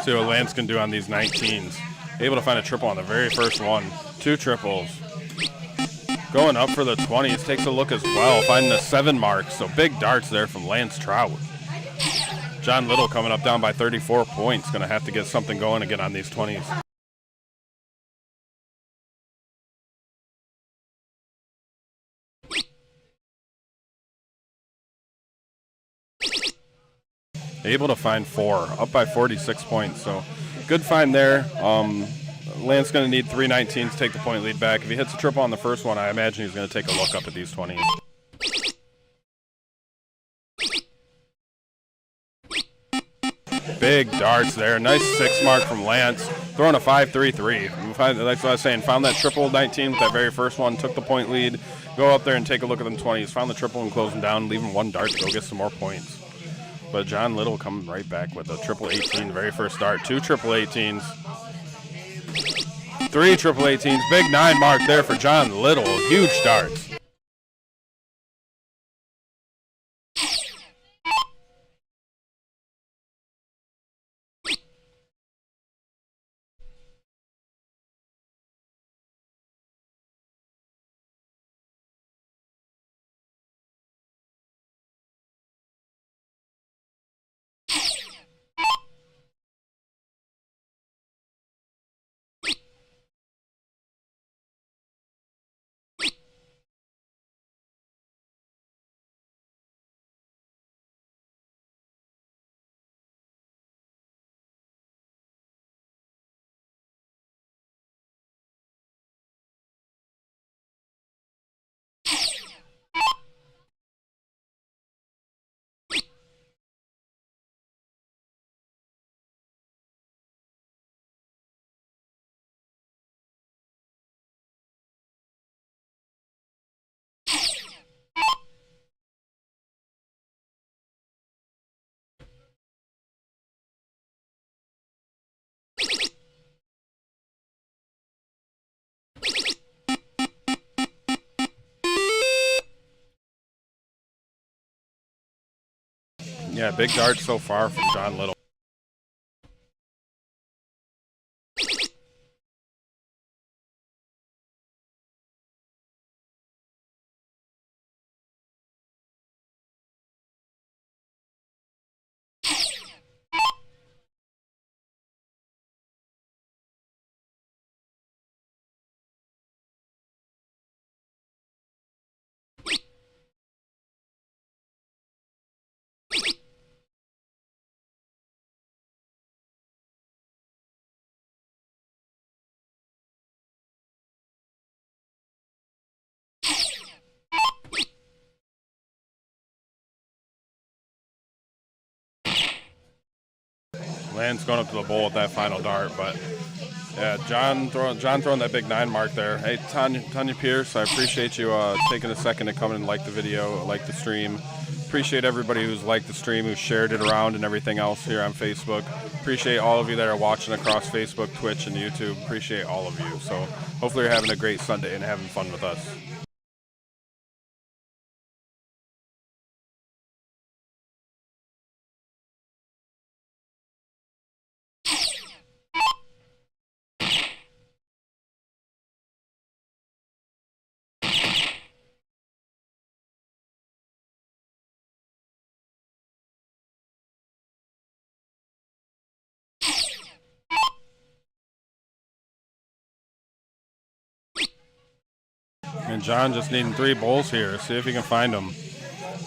[SPEAKER 1] See what Lance can do on these 19s. Able to find a triple on the very first one. 2 triples. Going up for the 20s. Takes a look as well, finding the 7 mark. So big darts there from Lance Trout. John Little coming up down by 34 points. Going to have to get something going again on these 20s. Able to find 4, up by 46 points. So good find there. Lance going to need 3 19s to take the point lead back. If he hits a triple on the first one, I imagine he's going to take a look up at these 20s. Big darts there. Nice 6 mark from Lance. Throwing a 5-3-3. That's what I was saying. Found that triple 19 with that very first one. Took the point lead. Go up there and take a look at them 20s. Found the triple and close them down. Leaving 1 dart to go get some more points. But John Little coming right back with a triple 18 the very first start. 2 triple 18s. 3 triple 18s. Big 9 mark there for John Little. Huge darts. Yeah, big dart so far from John Little. Land's going up to the bowl with that final dart, but yeah, John throwing that big 9 mark there. Hey, Tanya Pierce, I appreciate you taking a second to come and like the video, like the stream. Appreciate everybody who's liked the stream, who's shared it around and everything else here on Facebook. Appreciate all of you that are watching across Facebook, Twitch, and YouTube. Appreciate all of you. So hopefully you're having a great Sunday and having fun with us. And John just needing 3 bowls here. See if he can find them.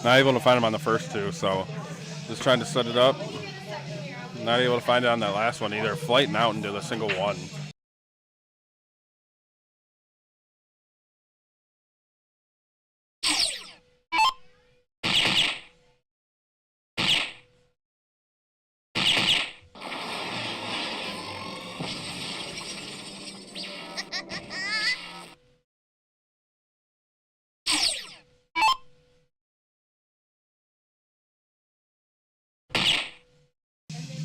[SPEAKER 1] Not able to find them on the first 2, so just trying to set it up. Not able to find it on that last one either. Flighting out into the single 1.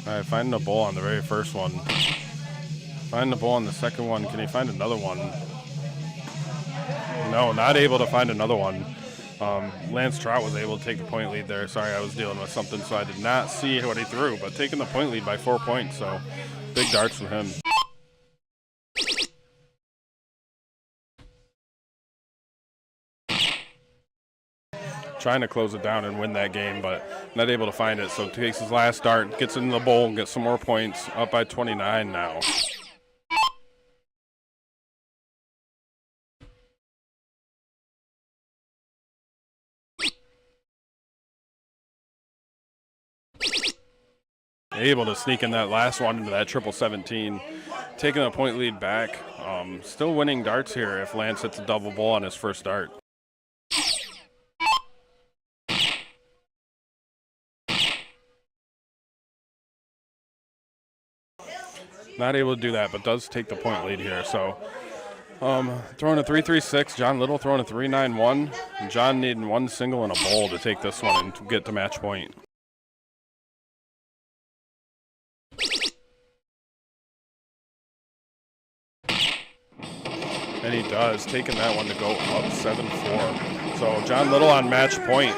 [SPEAKER 1] All right, finding a bowl on the very first one. Finding the bowl on the second one. Can he find another one? No, not able to find another one. Lance Trout was able to take the point lead there. Sorry, I was dealing with something, so I did not see what he threw, but taking the point lead by 4 points, so big darts from him. Trying to close it down and win that game, but not able to find it. So takes his last dart, gets in the bowl, gets some more points, up by 29 now. Able to sneak in that last one into that 17-17, taking a point lead back. Still winning darts here if Lance hits a double bowl on his first dart. Not able to do that, but does take the point lead here. So throwing a 3-3-6, John Little throwing a 3-9-1. John needing 1 single and a bowl to take this one and to get to match point. And he does, taking that one to go up 7-4. So John Little on match point.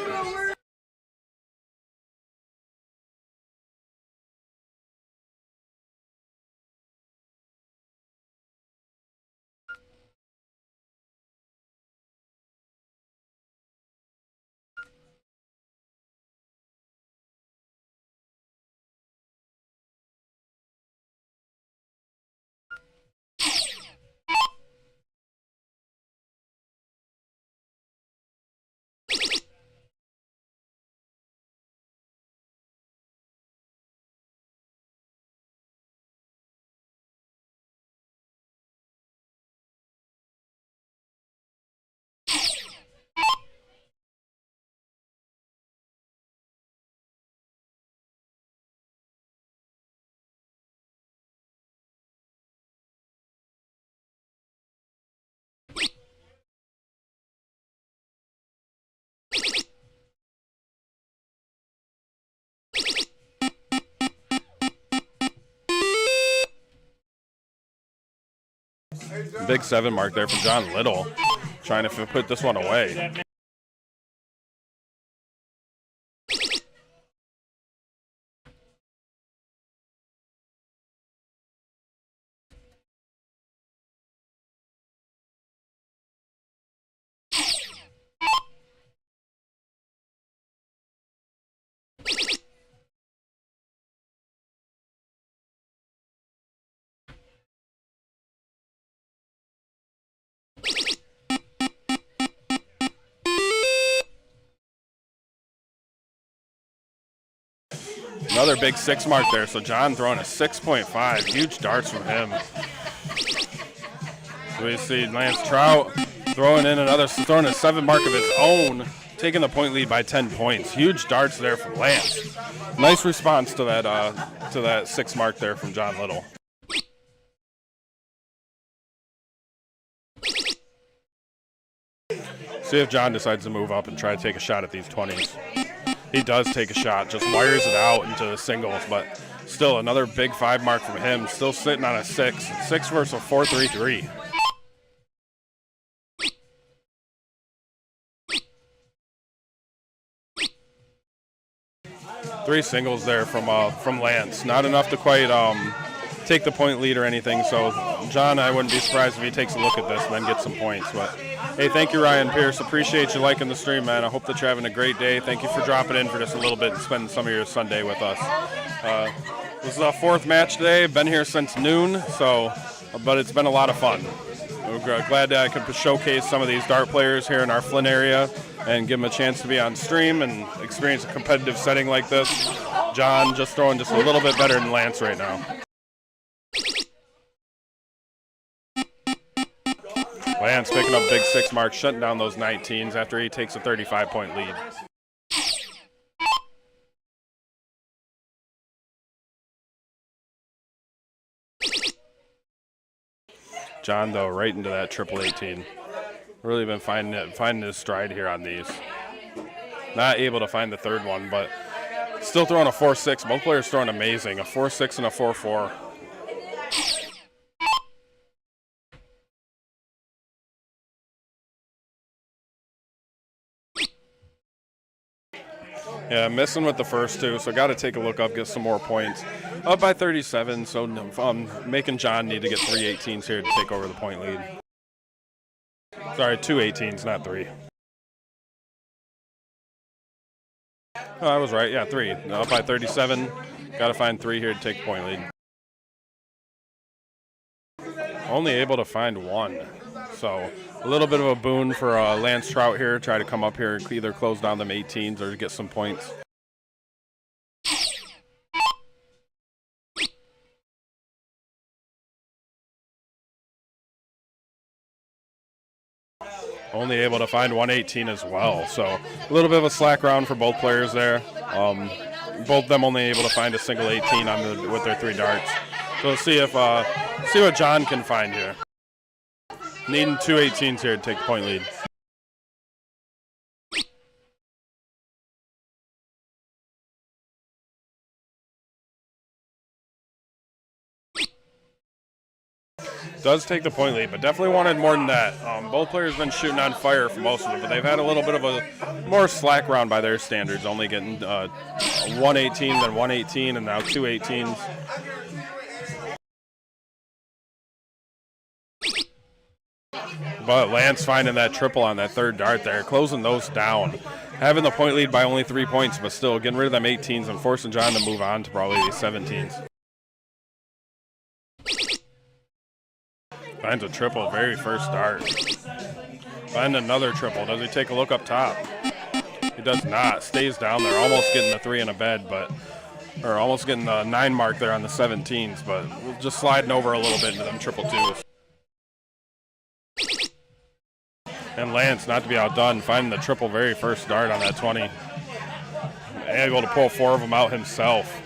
[SPEAKER 1] Big 7 mark there from John Little, trying to put this one away. Another big 6 mark there. So John throwing a 6.5. Huge darts from him. We see Lance Trout throwing a 7 mark of his own, taking the point lead by 10 points. Huge darts there from Lance. Nice response to that 6 mark there from John Little. See if John decides to move up and try to take a shot at these 20s. He does take a shot, just wires it out into the singles, but still another big 5 mark from him, still sitting on a 6. 6 versus a 4.33. 3 singles there from Lance. Not enough to quite take the point lead or anything. So John, I wouldn't be surprised if he takes a look at this and then gets some points. But hey, thank you, Ryan Pierce. Appreciate you liking the stream, man. I hope that you're having a great day. Thank you for dropping in for just a little bit and spending some of your Sunday with us. This is our 4th match today. Been here since noon, but it's been a lot of fun. We're glad that I could showcase some of these dart players here in our Flint area and give them a chance to be on stream and experience a competitive setting like this. John just throwing just a little bit better than Lance right now. Lance picking up big 6 marks, shutting down those 19s after he takes a 35-point lead. John, though, right into that triple 18. Really been finding his stride here on these. Not able to find the 3rd one, but still throwing a 4.6. Both players throwing amazing, a 4.6 and a 4.4. Yeah, missing with the first 2, so got to take a look up, get some more points. Up by 37, so making John need to get 3 18s here to take over the point lead. Sorry, 2 18s, not 3. Oh, I was right, yeah, 3. Up by 37, got to find 3 here to take the point lead. Only able to find 1. So a little bit of a boon for Lance Trout here. Try to come up here, either close down them 18s or get some points. Only able to find 118 as well. So a little bit of a slack round for both players there. Both of them only able to find a single 18 with their 3 darts. So let's see what John can find here. Needing 2 18s here to take the point lead. Does take the point lead, but definitely wanted more than that. Both players been shooting on fire for most of it, but they've had a little bit of a more slack round by their standards, only getting 118, then 118, and now 2 18s. But Lance finding that triple on that 3rd dart there, closing those down. Having the point lead by only 3 points, but still getting rid of them 18s and forcing John to move on to probably these 17s. Finds a triple, very first dart. Find another triple. Does he take a look up top? He does not. Stays down there, almost getting the 3 in a bed, or almost getting the 9 mark there on the 17s, but just sliding over a little bit into them triple 2s. And Lance, not to be outdone, finding the triple very first dart on that 20. Able to pull 4 of them out himself.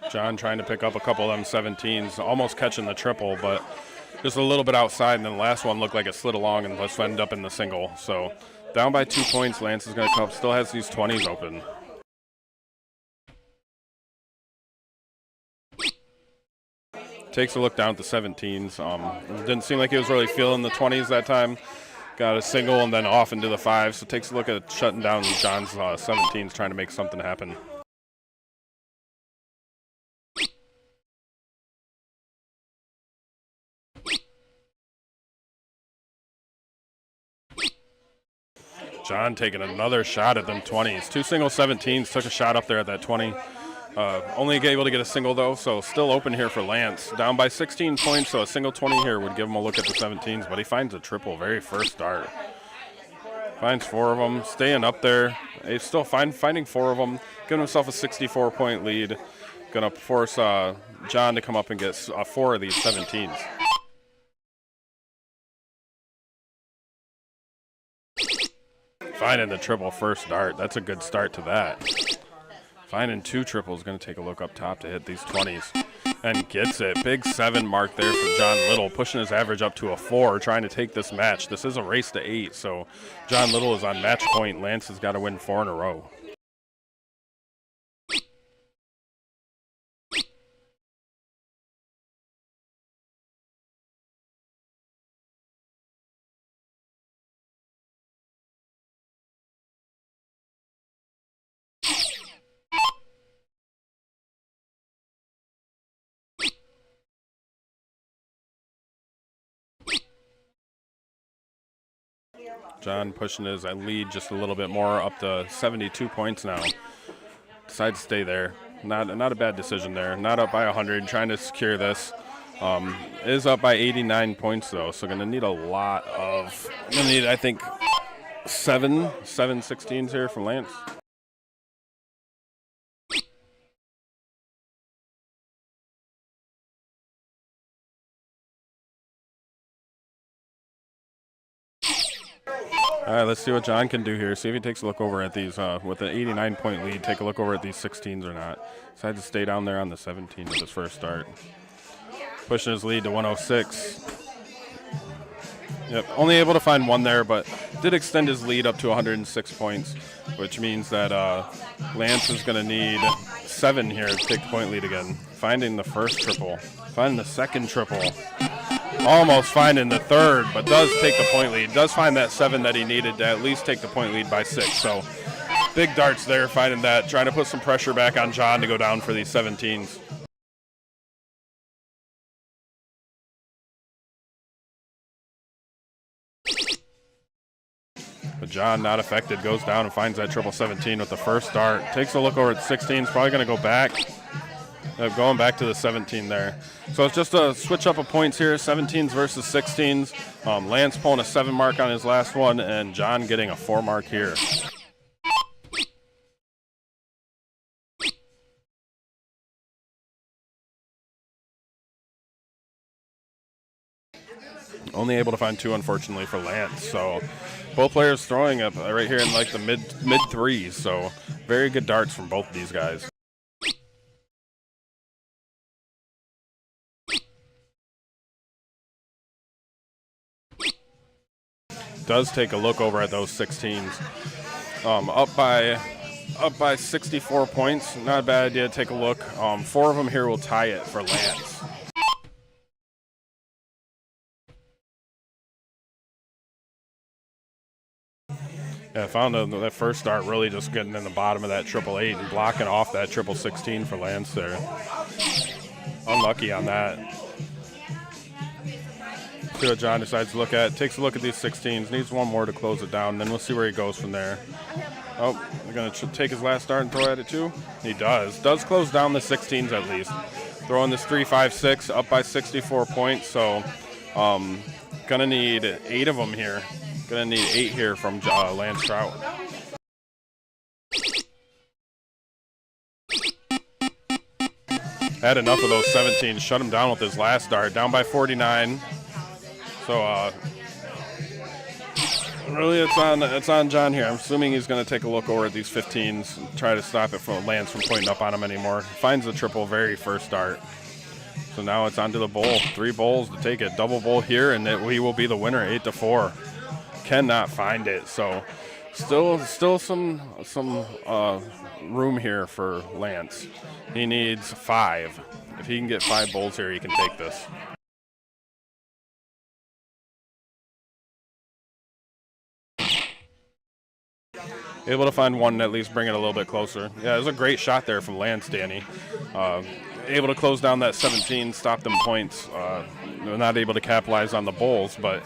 [SPEAKER 1] John trying to pick up a couple of them 17s, almost catching the triple, but just a little bit outside, and then the last one looked like it slid along and let's end up in the single. So down by 2 points, Lance is going to come, still has these 20s open. Takes a look down at the 17s. Didn't seem like he was really feeling the 20s that time. Got a single and then off into the 5s. So takes a look at shutting down John's 17s, trying to make something happen. John taking another shot at them 20s. Two single 17s, took a shot up there at that 20. Only able to get a single, though, so still open here for Lance. Down by 16 points, so a single 20 here would give him a look at the 17s, but he finds a triple very first start. Finds 4 of them, staying up there. He's still finding 4 of them, giving himself a 64-point lead. Going to force John to come up and get 4 of these 17s. Finding the triple first start. That's a good start to that. Finding 2 triples. Going to take a look up top to hit these 20s. And gets it. Big 7 mark there for John Little, pushing his average up to a 4, trying to take this match. This is a race to 8, so John Little is on match point. Lance has got to win 4 in a row. John pushing his lead just a little bit more, up to 72 points now. Decides to stay there. Not a bad decision there. Not up by 100, trying to secure this. Is up by 89 points, though, so going to need a lot of, I think, 7 16s here from Lance. All right, let's see what John can do here. See if he takes a look over at these, with an 89-point lead, take a look over at these 16s or not. Decides to stay down there on the 17 with his first start. Pushing his lead to 106. Yep, only able to find 1 there, but did extend his lead up to 106 points, which means that Lance is going to need 7 here to take the point lead again. Finding the first triple, finding the second triple. Almost finding the third, but does take the point lead. Does find that 7 that he needed to at least take the point lead by 6. So big darts there, finding that, trying to put some pressure back on John to go down for these 17s. But John not affected, goes down and finds that triple 17 with the first dart. Takes a look over at 16s, probably going to go back. Going back to the 17 there. So it's just a switch up of points here, 17s versus 16s. Lance pulling a 7 mark on his last one, and John getting a 4 mark here. Only able to find 2, unfortunately, for Lance. So both players throwing up right here in like the mid threes. So very good darts from both of these guys. Does take a look over at those 16s. Up by 64 points. Not a bad idea to take a look. 4 of them here will tie it for Lance. Yeah, I found that first start really just getting in the bottom of that triple 8 and blocking off that triple 16 for Lance there. Unlucky on that. See what John decides to look at. Takes a look at these 16s. Needs 1 more to close it down. Then we'll see where he goes from there. Oh, we're going to take his last start and throw at it too? He does. Does close down the 16s at least. Throwing this 3-5-6 up by 64 points. So going to need 8 of them here. Going to need 8 here from Lance Trout. Had enough of those 17s. Shut him down with his last start. Down by 49. So really it's on John here. I'm assuming he's going to take a look over at these 15s and try to stop it from Lance from pointing up on him anymore. Finds the triple very first start. So now it's on to the bowl. 3 bowls to take it. Double bowl here, and we will be the winner, 8-4. Cannot find it. So still some room here for Lance. He needs 5. If he can get 5 bowls here, he can take this. Able to find 1 and at least bring it a little bit closer. Yeah, it was a great shot there from Lance, Danny. Able to close down that 17, stop them points. Not able to capitalize on the bowls, but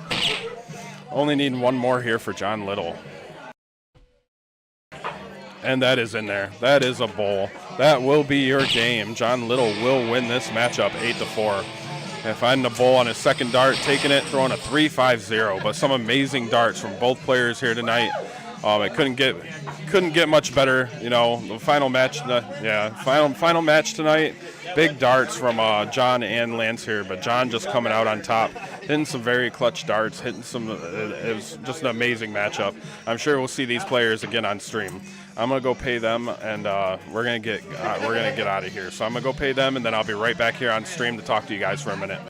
[SPEAKER 1] only need 1 more here for John Little. And that is in there. That is a bowl. That will be your game. John Little will win this matchup 8-4. And finding a bowl on his second dart, taking it, throwing a 3-5-0. But some amazing darts from both players here tonight. It couldn't get much better. You know, the final match, final match tonight. Big darts from John and Lance here, but John just coming out on top, hitting some very clutch darts, hitting some. It was just an amazing matchup. I'm sure we'll see these players again on stream. I'm gonna go pay them, and we're gonna get out of here. So I'm gonna go pay them, and then I'll be right back here on stream to talk to you guys for a minute.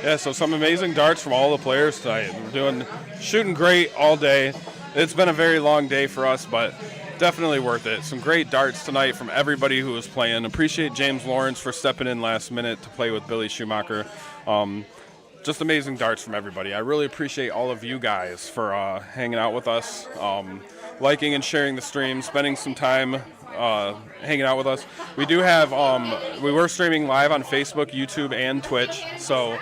[SPEAKER 1] Yeah, so some amazing darts from all the players tonight. We're shooting great all day. It's been a very long day for us, but definitely worth it. Some great darts tonight from everybody who was playing. Appreciate James Lawrence for stepping in last minute to play with Billy Schumacher. Just amazing darts from everybody. I really appreciate all of you guys for hanging out with us, liking and sharing the stream, spending some time hanging out with us. We do have, we were streaming live on Facebook, YouTube, and Twitch, so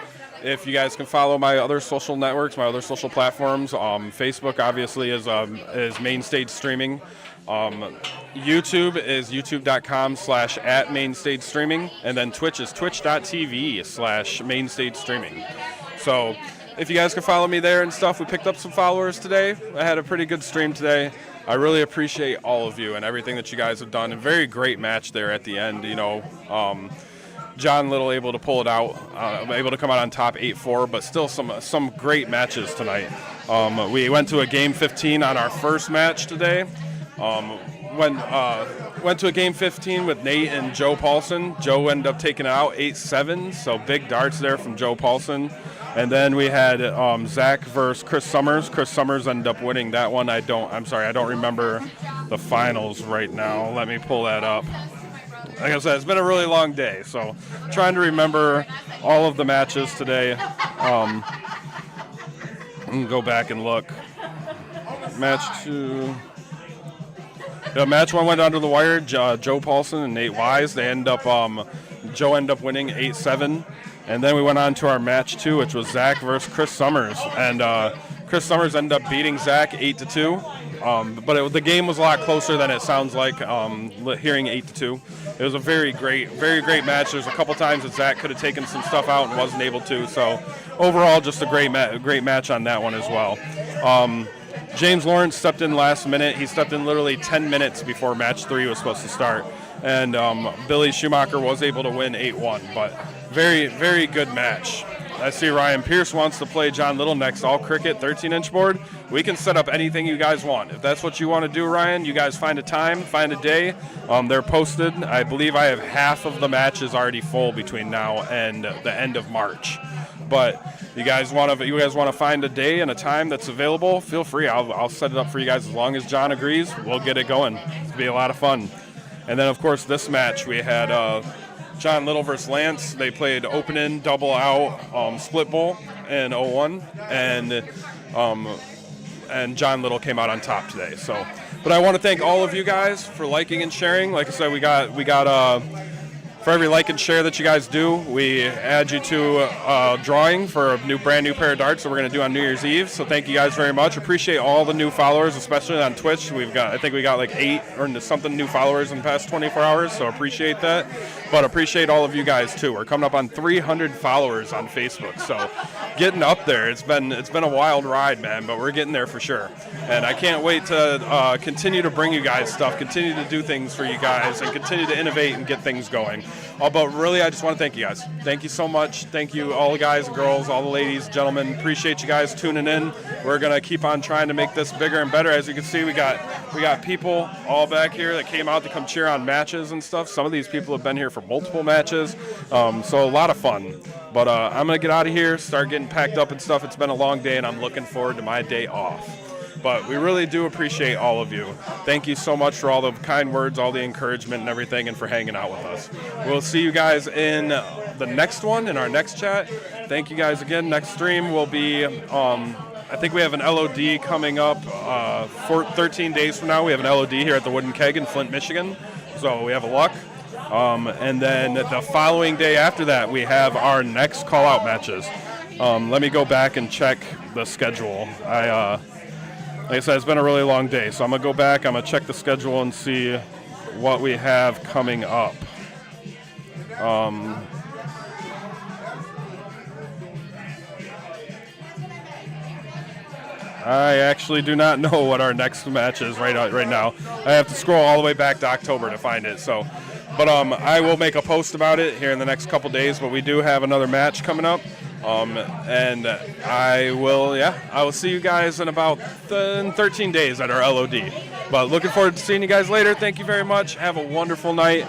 [SPEAKER 1] if you guys can follow my other social networks, my other social platforms, Facebook obviously is MainStageStreaming. YouTube is youtube.com/@MainStageStreaming, and then Twitch is twitch.tv/MainStageStreaming. So if you guys can follow me there and stuff, we picked up some followers today. I had a pretty good stream today. I really appreciate all of you and everything that you guys have done. A very great match there at the end, you know. John Little able to pull it out, able to come out on top 8-4, but still some great matches tonight. We went to a game 15 on our first match today. Went to a game 15 with Nate and Joe Paulson. Joe ended up taking it out 8-7, so big darts there from Joe Paulson. And then we had Zach versus Chris Summers. Chris Summers ended up winning that one. I don't remember the finals right now. Let me pull that up. Like I said, it's been a really long day, so trying to remember all of the matches today. I'm gonna go back and look. Match 2. Yeah, match 1 went under the wire. Joe Paulson and Nate Wise. Joe ended up winning 8-7. And then we went on to our match 2, which was Zach versus Chris Summers. And Chris Summers ended up beating Zach 8-2. But the game was a lot closer than it sounds like, hearing 8-2. It was a very great match. There's a couple times that Zach could have taken some stuff out and wasn't able to. So overall, just a great match on that one as well. James Lawrence stepped in last minute. He stepped in literally 10 minutes before match 3 was supposed to start. And Billy Schumacher was able to win 8-1. But very, very good match. I see Ryan Pierce wants to play John Little next all cricket 13-inch board. We can set up anything you guys want. If that's what you want to do, Ryan, you guys find a time, find a day. They're posted. I believe I have half of the matches already full between now and the end of March. But you guys want to find a day and a time that's available, feel free. I'll set it up for you guys as long as John agrees. We'll get it going. It'll be a lot of fun. And then, of course, this match we had John Little versus Lance. They played open in, double out, split bowl in 0-1, and John Little came out on top today. So, but I want to thank all of you guys for liking and sharing. Like I said, we got For every like and share that you guys do, we add you to a drawing for a brand new pair of darts that we're going to do on New Year's Eve. So thank you guys very much. Appreciate all the new followers, especially on Twitch. I think we got like 8 or something new followers in the past 24 hours. So appreciate that. But appreciate all of you guys too. We're coming up on 300 followers on Facebook. So getting up there. It's been a wild ride, man. But we're getting there for sure. And I can't wait to continue to bring you guys stuff, continue to do things for you guys, and continue to innovate and get things going. But really, I just want to thank you guys. Thank you so much. Thank you, all the guys and girls, all the ladies, gentlemen. Appreciate you guys tuning in. We're gonna keep on trying to make this bigger and better. As you can see, we got people all back here that came out to come cheer on matches and stuff. Some of these people have been here for multiple matches, so a lot of fun. But I'm gonna get out of here, start getting packed up and stuff. It's been a long day, and I'm looking forward to my day off. But we really do appreciate all of you. Thank you so much for all the kind words, all the encouragement and everything, and for hanging out with us. We'll see you guys in the next one, in our next chat. Thank you guys again. Next stream will be, I think we have an LOD coming up for 13 days from now. We have an LOD here at the Wooden Keg in Flint, Michigan. So we have a luck. And then the following day after that, we have our next call-out matches. Let me go back and check the schedule. Like I said, it's been a really long day, so I'm going to go back, I'm going to check the schedule and see what we have coming up. I actually do not know what our next match is right now. I have to scroll all the way back to October to find it. But I will make a post about it here in the next couple days, but we do have another match coming up. And I will see you guys in about 13 days at our LOD. But looking forward to seeing you guys later. Thank you very much. Have a wonderful night.